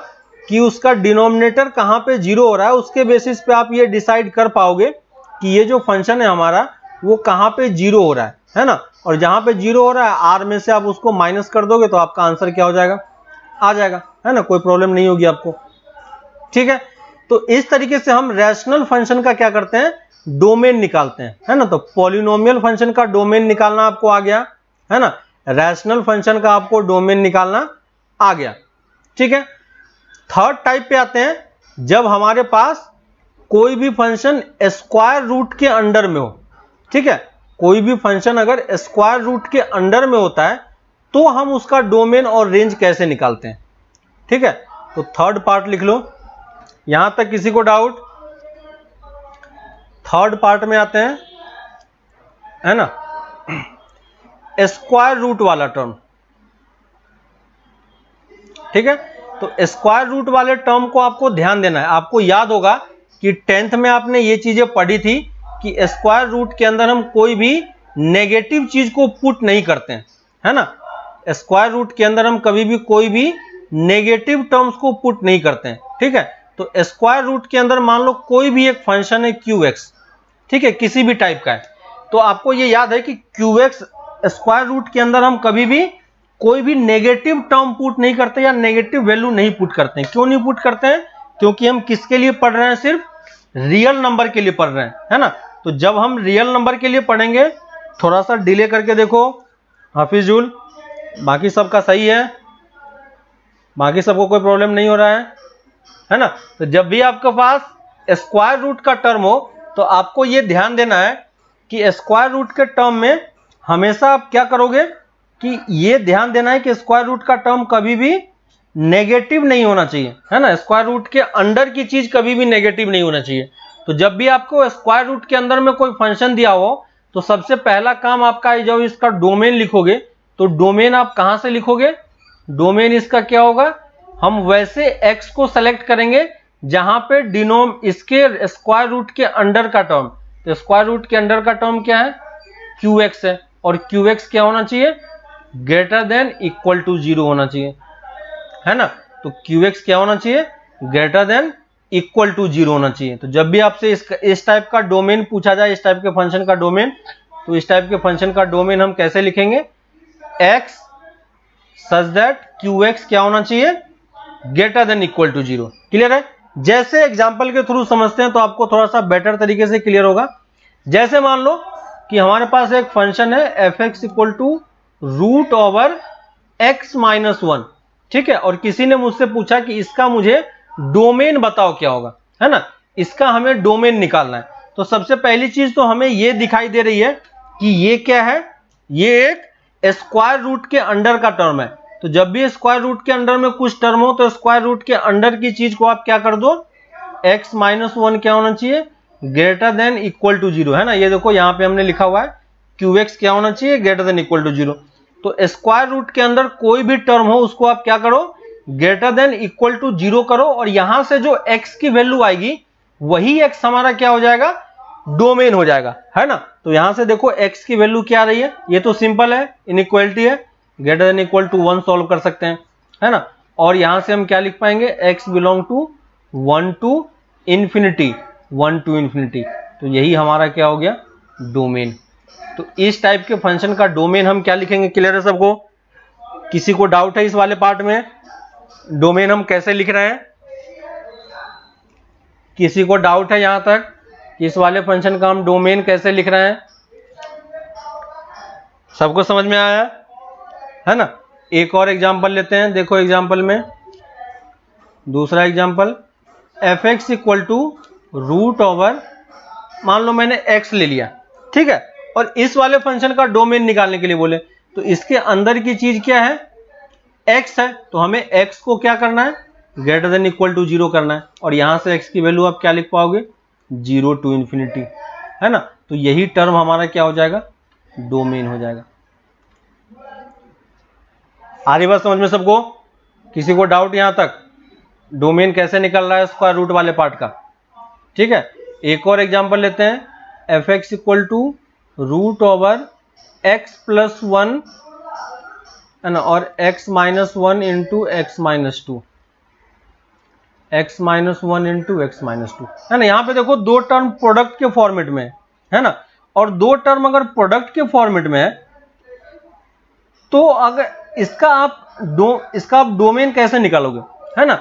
कि उसका डिनोमिनेटर कहां पे जीरो हो रहा है, उसके बेसिस पे आप ये डिसाइड कर पाओगे कि ये जो फंक्शन है हमारा वो कहां पे जीरो हो रहा है ना। और जहां पे जीरो हो रहा है आर में से आप उसको माइनस कर दोगे तो आपका आंसर क्या हो जाएगा, आ जाएगा, है ना, कोई प्रॉब्लम नहीं होगी आपको। ठीक है, तो इस तरीके से हम रैशनल फंक्शन का क्या करते हैं, डोमेन निकालते हैं, है ना। तो पॉलिनोमियल फंक्शन का डोमेन निकालना आपको आ गया, है ना, रैशनल फंक्शन का आपको डोमेन निकालना आ गया। ठीक है, थर्ड टाइप पे आते हैं, जब हमारे पास कोई भी फंक्शन स्क्वायर रूट के अंडर में हो। ठीक है, कोई भी फंक्शन अगर स्क्वायर रूट के अंडर में होता है तो हम उसका डोमेन और रेंज कैसे निकालते हैं। ठीक है, तो थर्ड पार्ट लिख लो, यहां तक किसी को डाउट। थर्ड पार्ट में आते हैं, है ना, स्क्वायर रूट वाला टर्म। ठीक है, तो स्क्वायर रूट वाले टर्म को आपको ध्यान देना है। आपको याद होगा कि 10th में आपने ये चीजें पढ़ी थी कि स्क्वायर रूट के अंदर हम कोई भी नेगेटिव चीज को पुट नहीं करते हैं, है ना। स्क्वायर रूट के अंदर हम कभी भी कोई भी नेगेटिव टर्म्स को पुट नहीं करते हैं। ठीक है, तो स्क्वायर रूट के अंदर मान लो कोई भी एक फंक्शन है QX, ठीक है, किसी भी टाइप का है, तो आपको ये याद है कि QX स्क्वायर रूट के अंदर हम कभी भी कोई भी नेगेटिव टर्म पुट नहीं करते या नेगेटिव वैल्यू नहीं पुट करते हैं। क्यों नहीं पुट करते हैं, क्योंकि हम किसके लिए पढ़ रहे हैं, सिर्फ रियल नंबर के लिए पढ़ रहे हैं, है ना। तो जब हम रियल नंबर के लिए पढ़ेंगे थोड़ा सा डिले करके देखो हाफिजुल, बाकी सबका सही है, बाकी सबको कोई प्रॉब्लम नहीं हो रहा है ना। तो जब भी आपके पास स्क्वायर रूट का टर्म हो तो आपको ये ध्यान देना है कि स्क्वायर रूट के टर्म में हमेशा आप क्या करोगे कि ये ध्यान देना है कि स्क्वायर रूट का टर्म कभी भी नेगेटिव नहीं होना चाहिए, है ना। स्क्वायर रूट के अंडर की चीज कभी भी नेगेटिव नहीं होना चाहिए। तो जब भी आपको स्क्वायर रूट के अंदर में कोई फंक्शन दिया हो तो सबसे पहला काम आपका आई जाओ इसका डोमेन लिखोगे। तो डोमेन आप कहां से लिखोगे, डोमेन इसका क्या होगा, हम वैसे x को सेलेक्ट करेंगे जहां पे इसके स्क्वायर रूट के अंडर का टर्म, तो स्क्वायर रूट के अंडर का टर्म क्या है, qx है, और qx क्या होना चाहिए, ग्रेटर देन इक्वल टू 0 होना चाहिए, है ना। तो qx क्या होना चाहिए, ग्रेटर देन इक्वल टू 0 होना चाहिए। तो जब भी आपसे इस टाइप का डोमेन पूछा जाए, इस टाइप के फंक्शन का डोमेन, तो इस टाइप के फंक्शन का डोमेन हम कैसे लिखेंगे, x सच दैट qx क्या होना चाहिए, greater than equal to 0। Clear है। जैसे एग्जांपल के थ्रू समझते हैं तो आपको थोड़ा सा बेटर तरीके से क्लियर होगा। जैसे मान लो कि हमारे पास एक फंक्शन है f(x) equal to root over x minus 1, ठीक है, और किसी ने मुझसे पूछा कि इसका मुझे डोमेन बताओ क्या होगा, है ना, इसका हमें डोमेन निकालना है। तो सबसे पहली चीज तो हमें ये दिखाई दे रही है कि ये क्या है, ये एक स्क्वायर रूट के अंडर का टर्म है। तो जब भी स्क्वायर रूट के अंडर में कुछ टर्म हो तो स्क्वायर रूट के अंडर की चीज को आप क्या कर दो, x माइनस 1 क्या होना चाहिए, ग्रेटर देन इक्वल टू 0, है ना। ये देखो यहाँ पे हमने लिखा हुआ है qx क्या होना चाहिए, ग्रेटर देन इक्वल टू 0। तो स्क्वायर रूट के अंदर कोई भी टर्म हो उसको आप क्या करो, ग्रेटर देन इक्वल टू 0 करो, और यहां से जो x की वैल्यू आएगी वही x हमारा क्या हो जाएगा, डोमेन हो जाएगा, है ना। तो यहां से देखो x की वैल्यू क्या आ रही है, ये तो सिंपल है, इनइक्वालिटी है, greater than equal to 1 solve कर सकते हैं, है ना। और यहां से हम क्या लिख पाएंगे, x belong to 1 to infinity, 1 to infinity. तो यही हमारा क्या हो गया, डोमेन। तो इस टाइप के फंक्शन का डोमेन हम क्या लिखेंगे, क्लियर है सबको, किसी को डाउट है इस वाले पार्ट में, डोमेन हम कैसे लिख रहे हैं, किसी को डाउट है यहां तक कि इस वाले फंक्शन का हम डोमेन कैसे लिख रहे हैं, सबको समझ में आया है ना। एक और एग्जांपल लेते हैं, देखो एग्जांपल में दूसरा example, f(x) equal to root over, मान लो मैंने x ले लिया, ठीक है, और इस वाले फंक्शन का डोमेन निकालने के लिए बोले तो इसके अंदर की चीज क्या है, x है, तो हमें x को क्या करना है, ग्रेटर देन इक्वल टू 0 करना है, और यहां से x की वैल्यू आप क्या लिख पाओगे, 0 टू इंफिनिटी, है ना। तो यही टर्म हमारा क्या हो जाएगा, डोमेन हो जाएगा। आ रही बात समझ में सबको, किसी को डाउट यहां तक, डोमेन कैसे निकल रहा है स्क्वायर रूट वाले पार्ट का, ठीक है। एक और एग्जांपल लेते हैं, f(x) equal to root over x plus 1, है ना, और x minus 1 into x minus 2, x minus 1 into x minus 2, है ना। यहां पे देखो दो टर्म प्रोडक्ट के फॉर्मेट में है ना, और दो टर्म अगर प्रोडक्ट के फॉर्मेट में है तो अगर इसका आप डोमेन कैसे निकालोगे, है ना।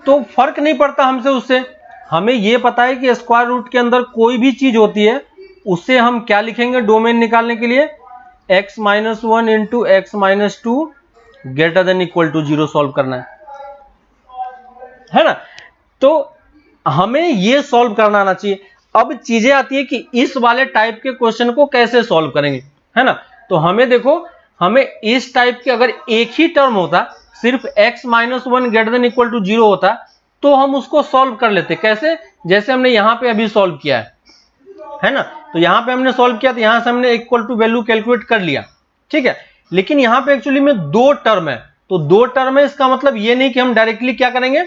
तो फर्क नहीं पड़ता हमसे उससे, हमें यह पता है कि स्क्वायर रूट के अंदर कोई भी चीज होती है उससे हम क्या लिखेंगे डोमेन निकालने के लिए, x minus 1 into x minus 2 greater than equal to 0 solve करना है ना। तो हमें ये सॉल्व करना आना चाहिए। अब चीजें आती है कि इस वाले टाइप के क्वेश्चन को कैसे सॉल्व करेंगे, है ना। तो हमें देखो, हमें इस टाइप के अगर एक ही टर्म होता, सिर्फ x minus 1 greater than equal to 0 होता, तो हम उसको सॉल्व कर लेते, कैसे, जैसे हमने यहां पे अभी सॉल्व किया है ना। तो यहां पे हमने सॉल्व किया तो यहां से हमने इक्वल टू वैल्यू कैलकुलेट कर लिया, ठीक है। लेकिन यहां पे एक्चुअली में दो टर्म है, तो दो टर्म है, इसका मतलब ये नहीं कि हम डायरेक्टली क्या करेंगे,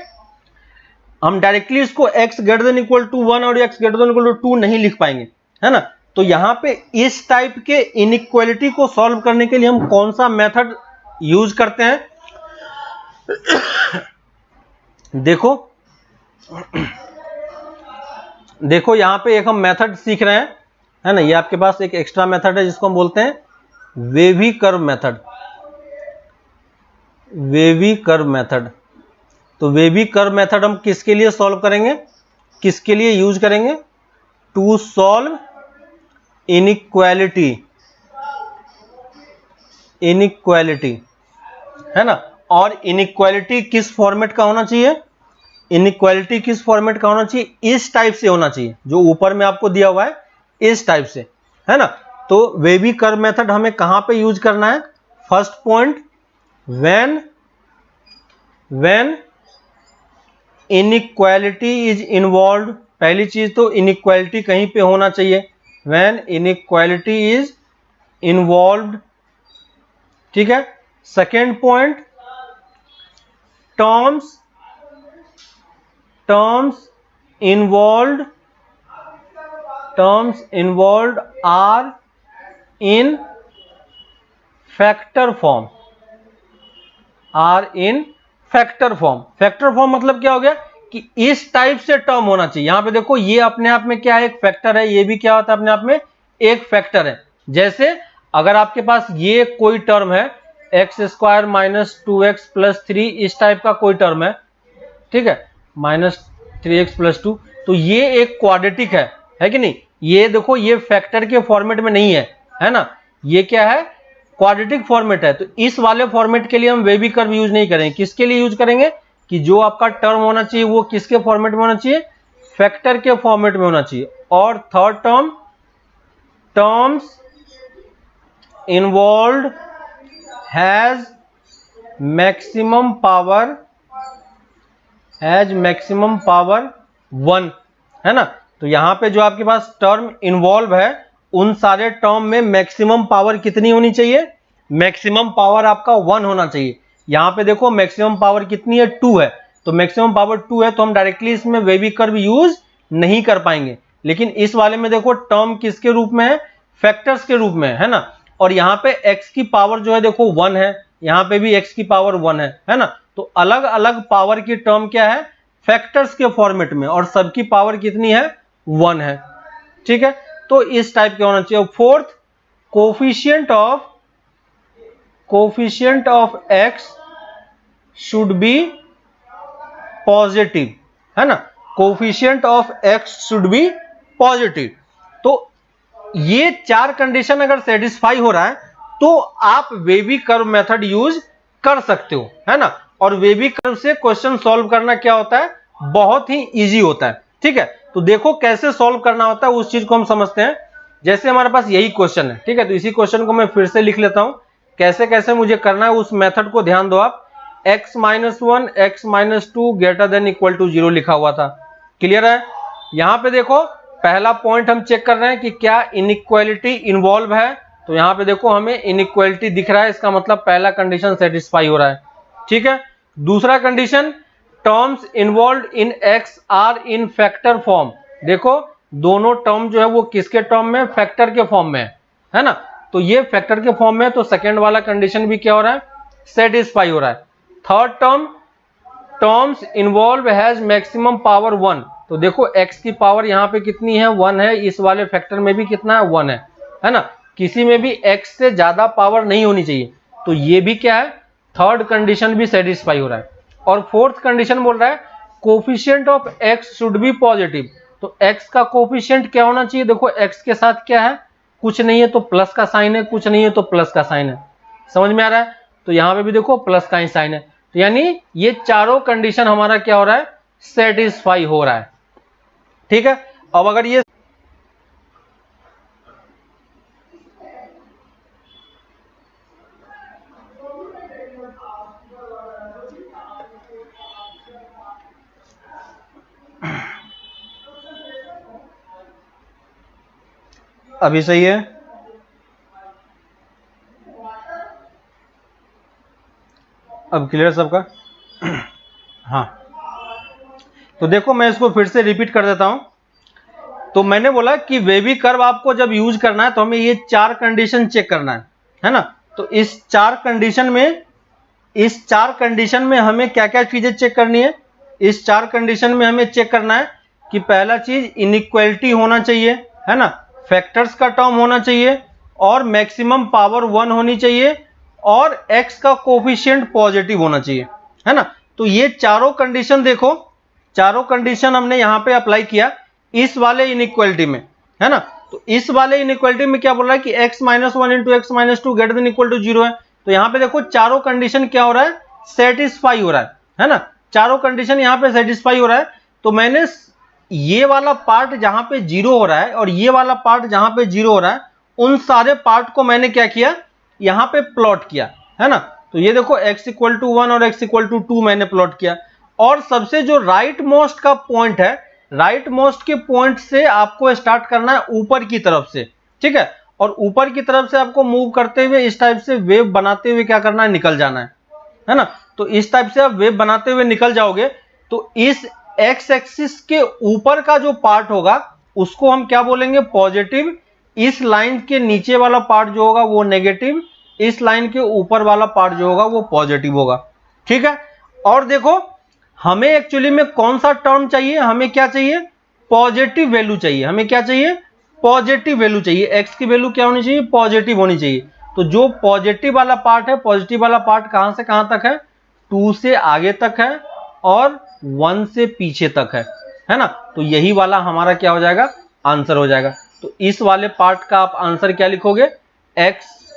हम डायरेक्टली इसको x greater than equal to 1 और x greater than equal to 2 नहीं लिख पाएंगे, है ना। तो यहां पे इस टाइप के इनइक्वालिटी को सॉल्व करने के लिए हम कौन सा मेथड यूज करते हैं, देखो यहां पे एक हम मेथड सीख रहे हैं, है ना। ये आपके पास एक एक्स्ट्रा मेथड है जिसको हम बोलते हैं wavy curve method, wavy curve method. तो वेवी कर्व मेथड हम किसके लिए सॉल्व करेंगे, किसके लिए यूज करेंगे, टू सॉल्व इनइक्वालिटी इनइक्वालिटी, है ना। और इनइक्वालिटी किस फॉर्मेट का होना चाहिए, इनइक्वालिटी किस फॉर्मेट का होना चाहिए, इस टाइप से होना चाहिए जो ऊपर में आपको दिया हुआ है, इस टाइप से, है ना। तो वेबी कर्व मेथड हमें कहां पे यूज करना है, first point, when inequality is involve, पहली चीज तो इनइक्वालिटी कहीं पे होना चाहिए, व्हेन इनइक्वालिटी इज इन्वॉल्व्ड, ठीक है। Second point, terms involved are in factor form, factor form मतलब क्या हो गया कि इस टाइप से टर्म होना चाहिए। यहां पे देखो ये अपने आप में क्या है, एक फैक्टर है, ये भी क्या होता है अपने आप में एक फैक्टर है। जैसे अगर आपके पास ये कोई टर्म है x square minus 2x plus 3, इस टाइप का कोई टर्म है, ठीक है, माइनस 3x प्लस 2, तो ये एक क्वाड्रेटिक है कि नहीं। ये देखो ये फैक्टर के फॉर्मेट में नहीं है ना, ये क्या है, क्वाड्रेटिक फॉर्मेट है। तो इस वाले फॉर्मेट के लिए हम वेबी कर्व यूज नहीं करेंगे। किसके लिए यूज करेंगे कि जो आपका टर्म होना चाहिए वो किसके फॉर्मेट में होना चाहिए, फैक्टर के फॉर्मेट में होना चाहिए। और third term, terms involved has maximum power 1, है ना। तो यहां पे जो आपके पास टर्म इन्वॉल्व है उन सारे टर्म में मैक्सिमम पावर कितनी होनी चाहिए, मैक्सिमम पावर आपका 1 होना चाहिए। यहां पे देखो मैक्सिमम पावर कितनी है, 2 है, तो मैक्सिमम पावर 2 है, तो हम डायरेक्टली इसमें वेबी कर्व यूज नहीं कर पाएंगे। लेकिन इस वाले में देखो टर्म किसके रूप में है, फैक्टर्स के रूप में, है ना। और यहां पे x की पावर जो है देखो 1 है, यहां पे भी x की पावर 1 है ना। तो अलग अलग पावर की टर्म क्या है, फैक्टर्स के फॉर्मेट में, और सबकी पावर कितनी है, 1 है, ठीक है। तो इस टाइप के होना चाहिए। Fourth, coefficient of x should be positive, है ना, coefficient of x should be positive. तो ये 4 कंडीशन अगर सेटिस्फाई हो रहा है तो आप वेबी कर्व मेथड यूज कर सकते हो, है ना। और वेबी कर्व से क्वेश्चन सॉल्व करना क्या होता है, बहुत ही इजी होता है, ठीक है। तो देखो कैसे सॉल्व करना होता है उस चीज को हम समझते हैं। जैसे हमारे पास यही क्वेश्चन है, ठीक है, तो इसी क्वेश्चन को मैं फिर से लिख लेता हूं, कैसे कैसे मुझे करना है उस मेथड को ध्यान दो आप। x minus 1 x minus 2 greater than equal to 0 लिखा हुआ था, क्लियर है। यहां पे देखो पहला पॉइंट हम चेक कर रहे हैं कि क्या इनइक्वालिटी इन्वॉल्व है, तो यहां पे देखो हमें इनइक्वालिटी दिख रहा है, इसका मतलब पहला कंडीशन सेटिस्फाई हो रहा है, ठीक है। दूसरा condition, terms involve in x are in factor form, देखो दोनों टर्म जो है वो किसके टर्म में, फैक्टर के फॉर्म में है ना। तो ये फैक्टर के फॉर्म में, तो सेकेंड वाला कंडीशन भी क्या हो रहा है, सेटिस्फाई हो रहा है। Third term, terms involve has maximum power 1, तो देखो x की पावर यहाँ पे कितनी है, 1 है, इस वाले फैक्टर में भी कितना है, 1 है ना। किसी में भी x से ज्यादा पावर नहीं होनी चाहिए, तो ये भी क्या है, थर्ड कंडीशन भी सेटिस्फाई हो रहा है। और फोर्थ कंडीशन बोल रहा है coefficient of x should be positive, तो x का कोफिशिएंट क्या होना चाहिए, देखो x के साथ क्या है, कुछ नहीं है तो प्लस का साइन है, कुछ नहीं है तो प्लस का साइन है, समझ में आ रहा है। तो यहां पे भी देखो प्लस का ही साइन है, तो यानी ये चारों कंडीशन हमारा क्या हो रहा है, सेटिस्फाई हो रहा है, ठीक है। अब अगर ये अभी सही है, अब क्लियर सबका। हाँ, तो देखो मैं इसको फिर से रिपीट कर देता हूं। तो मैंने बोला कि वेबी कर्व आपको जब यूज करना है तो हमें ये 4 कंडीशन चेक करना है ना। तो इस 4 कंडीशन में हमें क्या क्या चीजें चेक करनी है, इस 4 कंडीशन में हमें चेक करना है कि पहला चीज इनइक्वालिटी होना चाहिए, है ना, फैक्टर्स का टर्म होना चाहिए, और मैक्सिमम पावर 1 होनी चाहिए, और x का कोफिशिएंट पॉजिटिव होना चाहिए, है ना। तो ये चारों कंडीशन देखो, चारों कंडीशन हमने यहां पे अप्लाई किया इस वाले इनइक्वालिटी में, है ना। तो इस वाले इनइक्वालिटी में क्या बोल रहा है कि x minus 1 into x minus 2 greater than equal to 0 है, तो यहाँ पे देखो चारों कंडीशन क्या हो रहा है, सेटिस्फाई हो रहा है ना, चारों कंडीशन यहाँ पे सेटिस्फाई हो रहा है। तो मैंने ये वाला पार्ट जहां पे जीरो हो रहा है और ये वाला पार्ट जहां पे जीरो हो रहा है, उन सारे पार्ट को मैंने क्या किया, यहाँ पे प्लॉट किया, है ना। तो ये देखो x इक्वल टू 1 और x इक्वल टू 2 मैंने प्लॉट किया। और सबसे जो राइट मोस्ट का पॉइंट है, राइट मोस्ट के पॉइंट से आपको स्टार्ट करना है ऊपर की तरफ से, ठीक है। और ऊपर की तरफ से आपको मूव करते हुए इस टाइप से वेव बनाते हुए क्या करना है, निकल जाना है ना। तो इस टाइप से आप वेव बनाते हुए निकल जाओगे तो इस एक्स एक्सिस के ऊपर का जो पार्ट होगा उसको हम क्या बोलेंगे, पॉजिटिव। इस लाइन के नीचे वाला पार्ट जो होगा वो नेगेटिव, इस लाइन के ऊपर वाला पार्ट जो होगा वो पॉजिटिव होगा, ठीक है। और देखो हमें एक्चुअली में कौन सा टर्म चाहिए, हमें क्या चाहिए, पॉजिटिव वैल्यू चाहिए। हमें क्या चाहिए, पॉजिटिव वैल्यू चाहिए। एक्स की वैल्यू क्या होनी चाहिए, पॉजिटिव होनी चाहिए। तो जो पॉजिटिव वाला पार्ट है, पॉजिटिव वाला पार्ट कहां से कहां तक है, 2 से आगे तक है और 1 से पीछे तक है ना। तो यही वाला हमारा क्या हो जाएगा, आंसर हो जाएगा। तो इस वाले पार्ट का आप आंसर क्या लिखोगे, x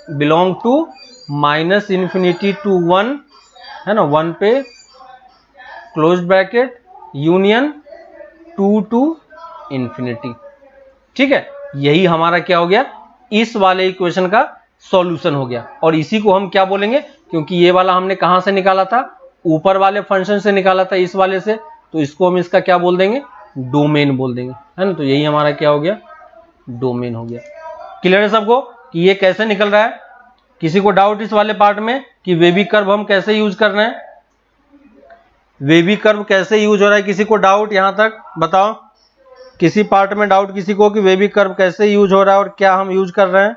बिलोंग टू -∞ टू 1, है ना, 1 पे close bracket union 2 to infinity, ठीक है। यही हमारा क्या हो गया, इस वाले इक्वेशन का सॉल्यूशन हो गया। और इसी को हम क्या बोलेंगे, क्योंकि ये वाला हमने कहां से निकाला था, ऊपर वाले फंक्शन से निकाला था, इस वाले से, तो इसको हम इसका क्या बोल देंगे, डोमेन बोल देंगे, है ना। तो यही हमारा क्या हो गया, डोमेन हो गया। क्लियर है सबको कि ये कैसे निकल रहा है। किसी को डाउट इस वाले पार्ट में कि वेवी कर्व हम कैसे यूज कर रहे हैं, वेवी कर्व कैसे यूज हो रहा है, किसी को डाउट यहां तक बताओ, किसी पार्ट में डाउट किसी को कि वेवी कर्व कैसे यूज हो रहा है और क्या हम यूज कर रहे हैं।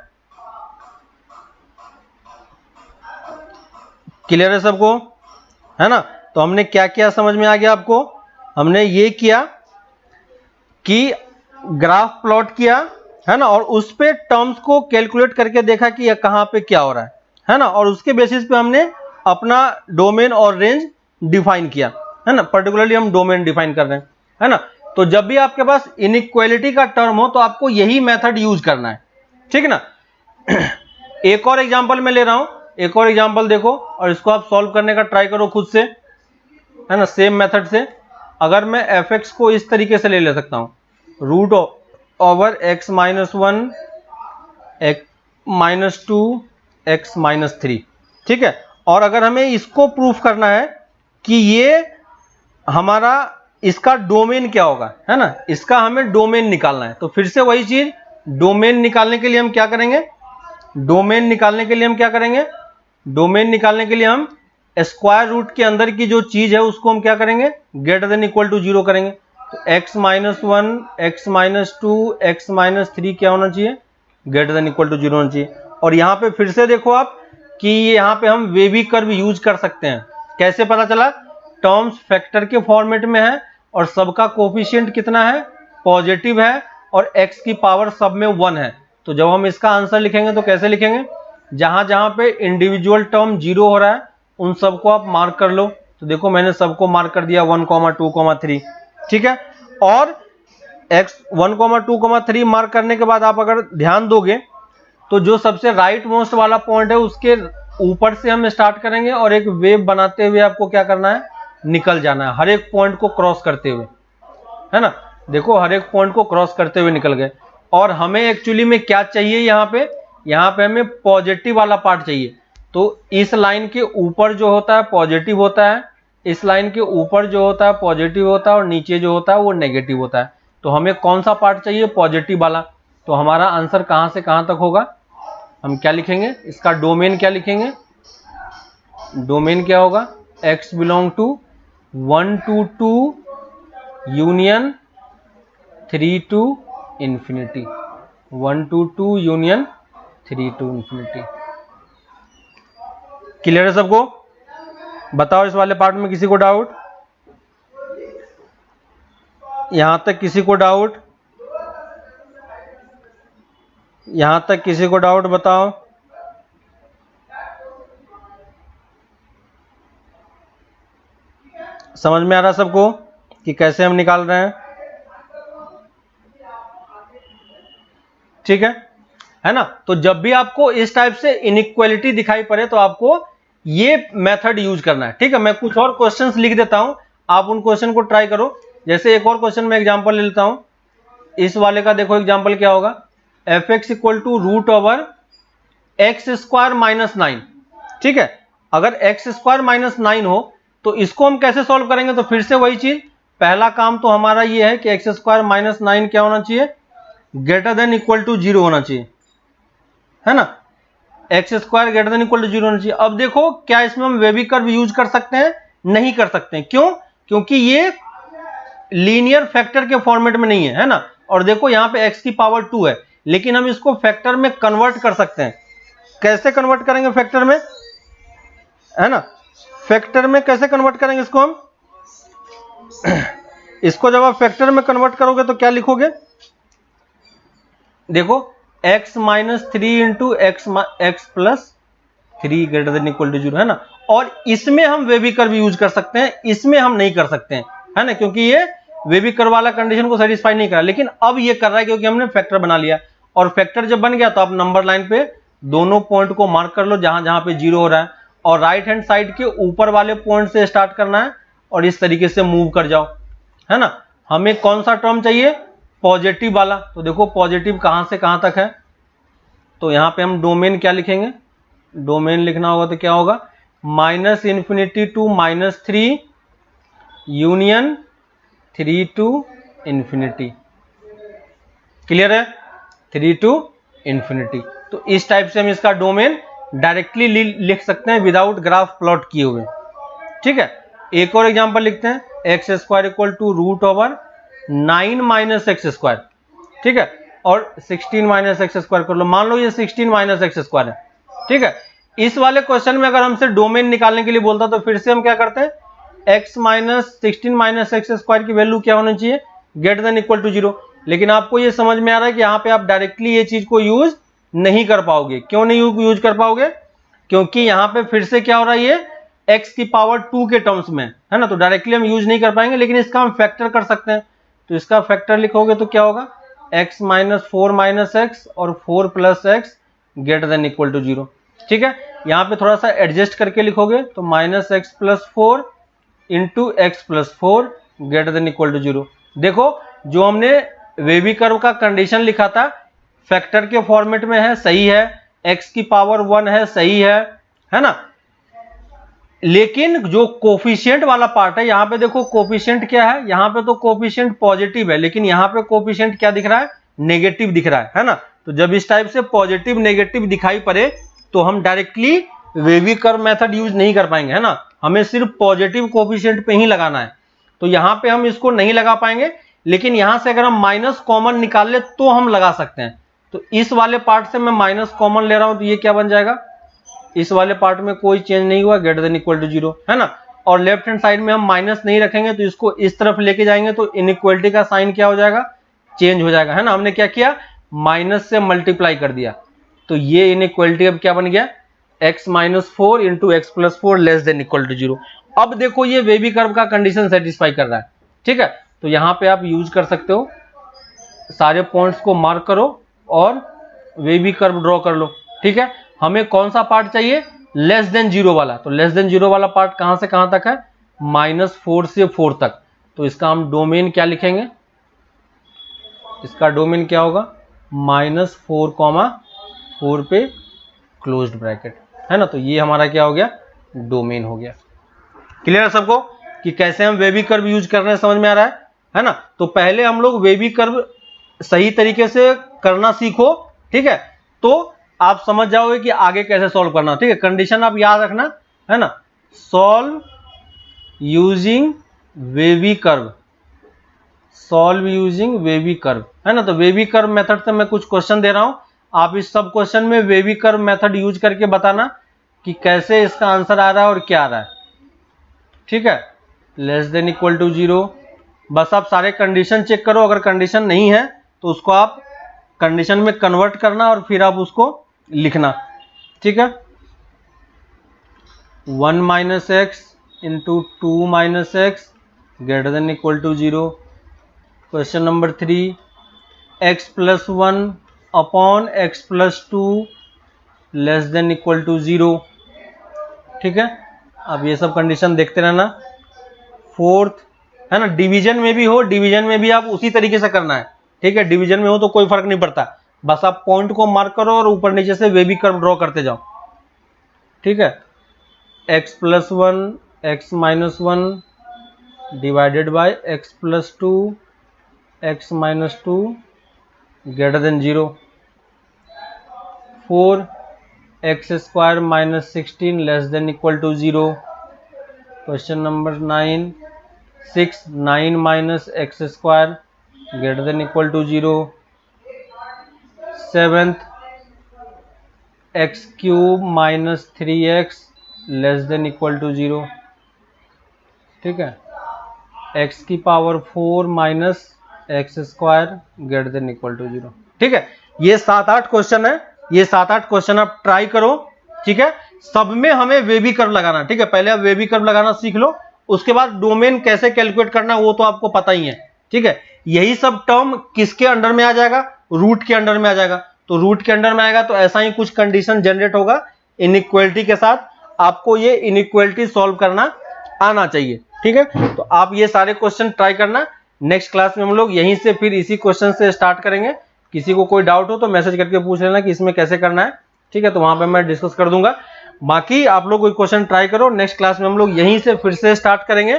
क्लियर है सबको, है ना। तो हमने क्या किया समझ में आ गया आपको, हमने ये किया कि ग्राफ प्लॉट किया, है ना, और उस पे टर्म्स को कैलकुलेट करके देखा कि कहां पे क्या हो रहा है ना। और उसके बेसिस पे हमने अपना डोमेन और रेंज डिफाइन किया, है ना। पर्टिकुलरली हम डोमेन डिफाइन कर रहे हैं, है ना। तो जब भी आपके पास इनइक्वालिटी का टर्म हो तो आपको यही मेथड यूज करना है, ठीक है ना। एक और एग्जांपल मैं ले रहा हूं, एक और एग्जांपल देखो और इसको आप सॉल्व करने का ट्राई करो खुद से, है ना, सेम मेथड से। अगर मैं fx को इस तरीके से ले सकता हूं, root over x minus 1 minus 2 x minus 3, ठीक है। और अगर हमें इसको प्रूफ करना है कि ये हमारा इसका डोमेन क्या होगा, है ना, इसका हमें डोमेन निकालना है। तो फिर से वही चीज, डोमेन निकालने के लिए हम क्या करेंगे, डोमेन निकालने के लिए हम क्या करेंगे, डोमेन निकालने के लिए हम स्क्वायर रूट के अंदर की जो चीज है उसको हम क्या करेंगे, ग्रेटर देन इक्वल टू 0 करेंगे। तो x minus 1 x minus 2 x minus 3 क्या होना चाहिए, ग्रेटर देन इक्वल टू 0 होना चाहिए। और यहाँ पे फिर से देखो आप कि यहाँ पे हम वेवी कर्व यूज कर सकते हैं। कैसे पता चला, टर्म्स फैक्टर के फॉर्मेट में है और सबका कोफिशिएंट कितना है, पॉजिटिव है, और x की पावर सब में 1 है। तो जब हम इसका आंसर लिखेंगे तो कैसे लिखेंगे, जहां जहां पे इंडिविजुअल टर्म 0 हो रहा है उन सबको आप मार्क कर लो। तो देखो मैंने सबको मार्क कर दिया 1, 2, 3, ठीक है। और x 1, 2, 3 मार्क करने के बाद आप अगर ध्यान दोगे तो जो सबसे राइट मोस्ट वाला पॉइंट है उसके ऊपर से हम स्टार्ट करेंगे और एक वेव बनाते हुए आपको क्या करना है, निकल जाना है, हर एक पॉइंट को क्रॉस करते हुए, है ना। देखो हर एक पॉइंट को क्रॉस करते हुए निकल गए। और हमें एक्चुअली में क्या चाहिए, यहाँ पे हमें पॉजिटिव वाला पार्ट चाहिए। तो इस लाइन के ऊपर जो होता है पॉजिटिव होता है, इस लाइन के ऊपर जो होता है पॉजिटिव होता है और नीचे जो होता है वो नेगेटिव होता है। तो हमें कौन सा पार्ट चाहिए, पॉजिटिव वाला। तो हमारा आंसर कहां से कहां तक होगा, हम क्या लिखेंगे, इसका डोमेन क्या लिखेंगे, डोमेन क्या होगा, x belong to 1 to 2 union 3 to infinity, 1 to 2 union 3 to infinity. Clear है सबको, बताओ इस वाले पार्ट में किसी को डाउट, यहां तक किसी को डाउट, यहां तक किसी को डाउट बताओ। समझ में आ रहा सबको कि कैसे हम निकाल रहे हैं, ठीक है है ना। तो जब भी आपको इस टाइप से इनइक्वालिटी दिखाई पड़े तो आपको ये मेथड यूज करना है, ठीक है। मैं कुछ और क्वेश्चंस लिख देता हूं, आप उन क्वेश्चन को ट्राई करो। जैसे एक और क्वेश्चन में एग्जांपल ले लेता हूं, इस वाले का देखो एग्जांपल क्या होगा, fx equal to root over x square minus 9, ठीक है। अगर एक्स स्क्वायर माइनस 9 हो तो इसको हम कैसे सॉल्व करेंगे, तो फिर से वही चीज, पहला काम तो हमारा ये है कि एक्स स्क्वायर माइनस 9 क्या होना चाहिए, ग्रेटर देन इक्वल टू 0 होना चाहिए, है ना। X square greater than equal to 0 होना चाहिए। अब देखो क्या इसमें हम वेवी कर्व यूज कर सकते हैं, नहीं कर सकते हैं, क्यों, क्योंकि ये लीनियर फैक्टर के फॉर्मेट में नहीं है ना। और देखो यहाँ पे x की पावर 2 है, लेकिन हम इसको फैक्टर में कन्वर्ट कर सकते हैं। कैसे कन्वर्ट करेंगे फैक्टर में, है ना, फैक्टर में कैसे कन्वर्ट करेंगे इसको हम इसको जब आप फैक्टर में कन्वर्ट करोगे तो क्या लिखोगे, देखो x minus 3 into x plus 3 greater than equal to 0, है ना। और इसमें हम वेवी कर्व यूज कर सकते हैं, इसमें हम नहीं कर सकते हैं, है ना, क्योंकि ये वेवी कर्व वाला कंडीशन को सेटिस्फाई नहीं करा। लेकिन अब ये कर रहा है क्योंकि हमने फैक्टर बना लिया, और फैक्टर जब बन गया तो आप नंबर लाइन पे दोनों पॉइंट को मार्क कर लो जहां जहां पे 0 हो रहा है, और राइट हैंड साइड के ऊपर वाले पॉइंट से स्टार्ट करना है और इस तरीके से मूव कर जाओ, है ना। हमें कौन सा टर्म चाहिए, पॉजिटिव वाला। तो देखो पॉजिटिव कहां से कहां तक है, तो यहां पे हम डोमेन क्या लिखेंगे, डोमेन लिखना होगा तो क्या होगा, minus infinity to minus 3 union 3 to infinity, clear है, 3 टू इन्फिनिटी। तो इस टाइप से हम इसका डोमेन डायरेक्टली लिख सकते हैं विदाउट ग्राफ प्लॉट किए हुए, ठीक है। एक और एग्जांपल लिखते हैं, x square equal to root over 9 minus x square, ठीक है, और 16 माइनस एक्स स्क्वायर कर लो। मान लो ये 16 माइनस एक्स स्क्वायर है, ठीक है। इस वाले क्वेश्चन में अगर हमसे डोमेन निकालने के लिए बोलता तो फिर से हम क्या करते हैं, x minus 16 minus x square की वैल्यू क्या होनी चाहिए, ग्रेटर देन इक्वल टू 0। लेकिन आपको ये समझ में आ रहा है कि यहाँ पे आप डायरेक्टली ये चीज को यूज नहीं कर पाओगे। क्यों नहीं यूज कर पाओगे, क्योंकि यहाँ पे फिर से क्या हो रहा है, ये x की पावर 2 के टर्म्स में, है ना। तो डायरेक्टली हम यूज नहीं कर पाएंगे, लेकिन इसका हम फैक्टर कर सकते हैं। तो इसका फैक्टर लिखोगे तो क्या होगा, x माइनस 4 माइनस एक्स और 4 plus x greater than equal to 0, ठीक है। यहाँ पे थोड़ा सा एडजस्ट करके लिखोगे तो minus x plus 4 into x plus 4 greater than equal to 0। देखो जो हमने वेवी कर्व का कंडीशन लिखा था फैक्टर के फॉर्मेट में है, सही है, x की पावर 1 है, सही है ना। लेकिन जो कोफिशिएंट वाला पार्ट है, यहां पे देखो कोफिशिएंट क्या है, यहां पे तो कोफिशिएंट पॉजिटिव है, लेकिन यहां पे कोफिशिएंट क्या दिख रहा है, नेगेटिव दिख रहा है ना। तो जब इस टाइप से पॉजिटिव नेगेटिव दिखाई पड़े तो हम directly wavy curve method use नहीं कर पाएंगे, है ना। हमें सिर्फ पॉजिटिव कोफिशिएंट पे ही लगाना है, तो यहां पे हम इसको नहीं लगा पाएंगे। लेकिन यहां से अगर हम माइनस कॉमन निकाल ले तो हम लगा सकते हैं। तो इस वाले पार्ट से मैं माइनस कॉमन ले रहा हूं तो ये क्या बन जाएगा, इस वाले पार्ट में कोई चेंज नहीं हुआ, ग्रेटर देन इक्वल टू 0, है ना। और लेफ्ट हैंड साइड में हम माइनस नहीं रखेंगे तो इसको इस तरफ लेके जाएंगे तो इनइक्वालिटी का साइन क्या हो जाएगा, चेंज हो जाएगा, है ना। हमने क्या किया, माइनस से मल्टीप्लाई कर दिया, तो ये इनइक्वालिटी अब क्या बन गया, x minus 4 into x plus 4 less than equal to 0। अब देखो ये वेवी कर्व का कंडीशन सेटिस्फाई कर रहा है, ठीक है। तो यहां पे आप यूज कर सकते हो, सारे पॉइंट्स को मार्क करो और वेवी कर्व ड्रॉ कर लो, ठीक है। हमें कौन सा पार्ट चाहिए, लेस देन 0 वाला। तो लेस देन 0 वाला पार्ट कहां से कहां तक है, -4 से 4 तक। तो इसका हम डोमेन क्या लिखेंगे, इसका डोमेन क्या होगा, -4, पे क्लोज्ड ब्रैकेट, है ना। तो ये हमारा क्या हो गया, डोमेन हो गया। क्लियर है सबको कि कैसे हम वेवी कर्व यूज कर रहे हैं, समझ में आ रहा है ना। तो पहले हम लोग वेवी कर्व सही तरीके से करना सीखो, ठीक है, तो आप समझ जाओगे कि आगे कैसे सॉल्व करना, ठीक है। कंडीशन आप याद रखना, है ना, solve using wavy curve, solve using wavy curve, है ना। तो वेवी कर्व मेथड से मैं कुछ क्वेश्चन दे रहा हूं, आप इस सब क्वेश्चन में वेवी कर्व मेथड यूज करके बताना कि कैसे इसका आंसर आ रहा है और क्या आ रहा है, ठीक है। लेस देन इक्वल टू 0, बस आप सारे कंडीशन चेक करो, अगर कंडीशन नहीं है तो उसको आप कंडीशन में कन्वर्ट करना और फिर आप उसको लिखना, ठीक है। 1 minus x into 2 minus x greater than equal to 0। Question number 3, x plus 1 upon x plus 2 less than equal to 0। ठीक है, अब ये सब कंडीशन देखते रहना। फोर्थ है ना, डिवीजन में भी हो, डिवीजन में भी आप उसी तरीके से करना है। ठीक है, डिवीजन में हो तो कोई फर्क नहीं पड़ता, बस आप पॉइंट को मार्क करो और ऊपर नीचे से वे भी कर्व ड्रॉ करते जाओ। ठीक है, x plus 1 x minus 1 divided by x plus 2 x minus 2 greater than 0। 4 x स्क्वायर minus 16 less than equal to 0। Question number 9 6 9 minus x square greater than equal to 0। 7th x cube minus 3x less than equal to 0। ठीक है, x की power 4 minus x square greater than equal to 0। ठीक है, ये 7-8 क्वेश्चन है, ये 7-8 क्वेश्चन आप ट्राई करो। ठीक है, सब में हमें वेबी कर्व लगाना। ठीक है, पहले आप वेबी कर्व लगाना सीख लो, उसके बाद डोमेन कैसे कैलकुलेट करना वो तो आपको पता ही है। ठीक है, यही सब टर्म किसके अंडर में आ जाएगा, रूट के अंडर में आ जाएगा। तो रूट के अंडर में आएगा तो ऐसा ही कुछ कंडीशन जनरेट होगा इनइक्वालिटी के साथ, आपको ये इनइक्वालिटी सॉल्व करना आना चाहिए। ठीक है, तो आप ये सारे क्वेश्चन ट्राई करना। नेक्स्ट क्लास में हम लोग यहीं से फिर इसी क्वेश्चन से स्टार्ट करेंगे। किसी को कोई डाउट हो तो मैसेज करके पूछ लेना कि इसमें कैसे करना है। ठीक है, तो वहां पे मैं डिस्कस कर दूंगा। बाकी आप लोग कोई क्वेश्चन ट्राई करो, नेक्स्ट क्लास में हम लोग यहीं से फिर से स्टार्ट करेंगे।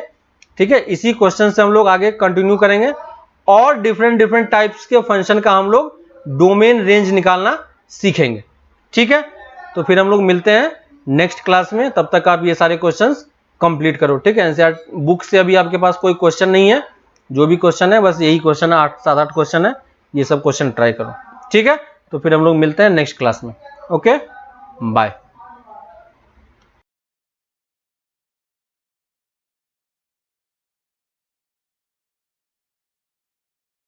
ठीक है, इसी क्वेश्चन से हम लोग आगे कंटिन्यू करेंगे और डिफरेंट टाइप्स के फंक्शन का हम लोग डोमेन रेंज निकालना सीखेंगे। ठीक है, तो फिर हम लोग मिलते हैं नेक्स्ट क्लास में, तब तक आप ये सारे क्वेश्चंस कंप्लीट करो। ठीक है, एनसीईआरटी बुक से अभी आपके पास कोई क्वेश्चन नहीं है, जो भी क्वेश्चन है बस यही क्वेश्चन है, 7-8 क्वेश्चन है, ये सब क्वेश्चन ट्राई करो। ठीक है, तो फिर हम लोग मिलते हैं नेक्स्ट क्लास में। Okay, bye.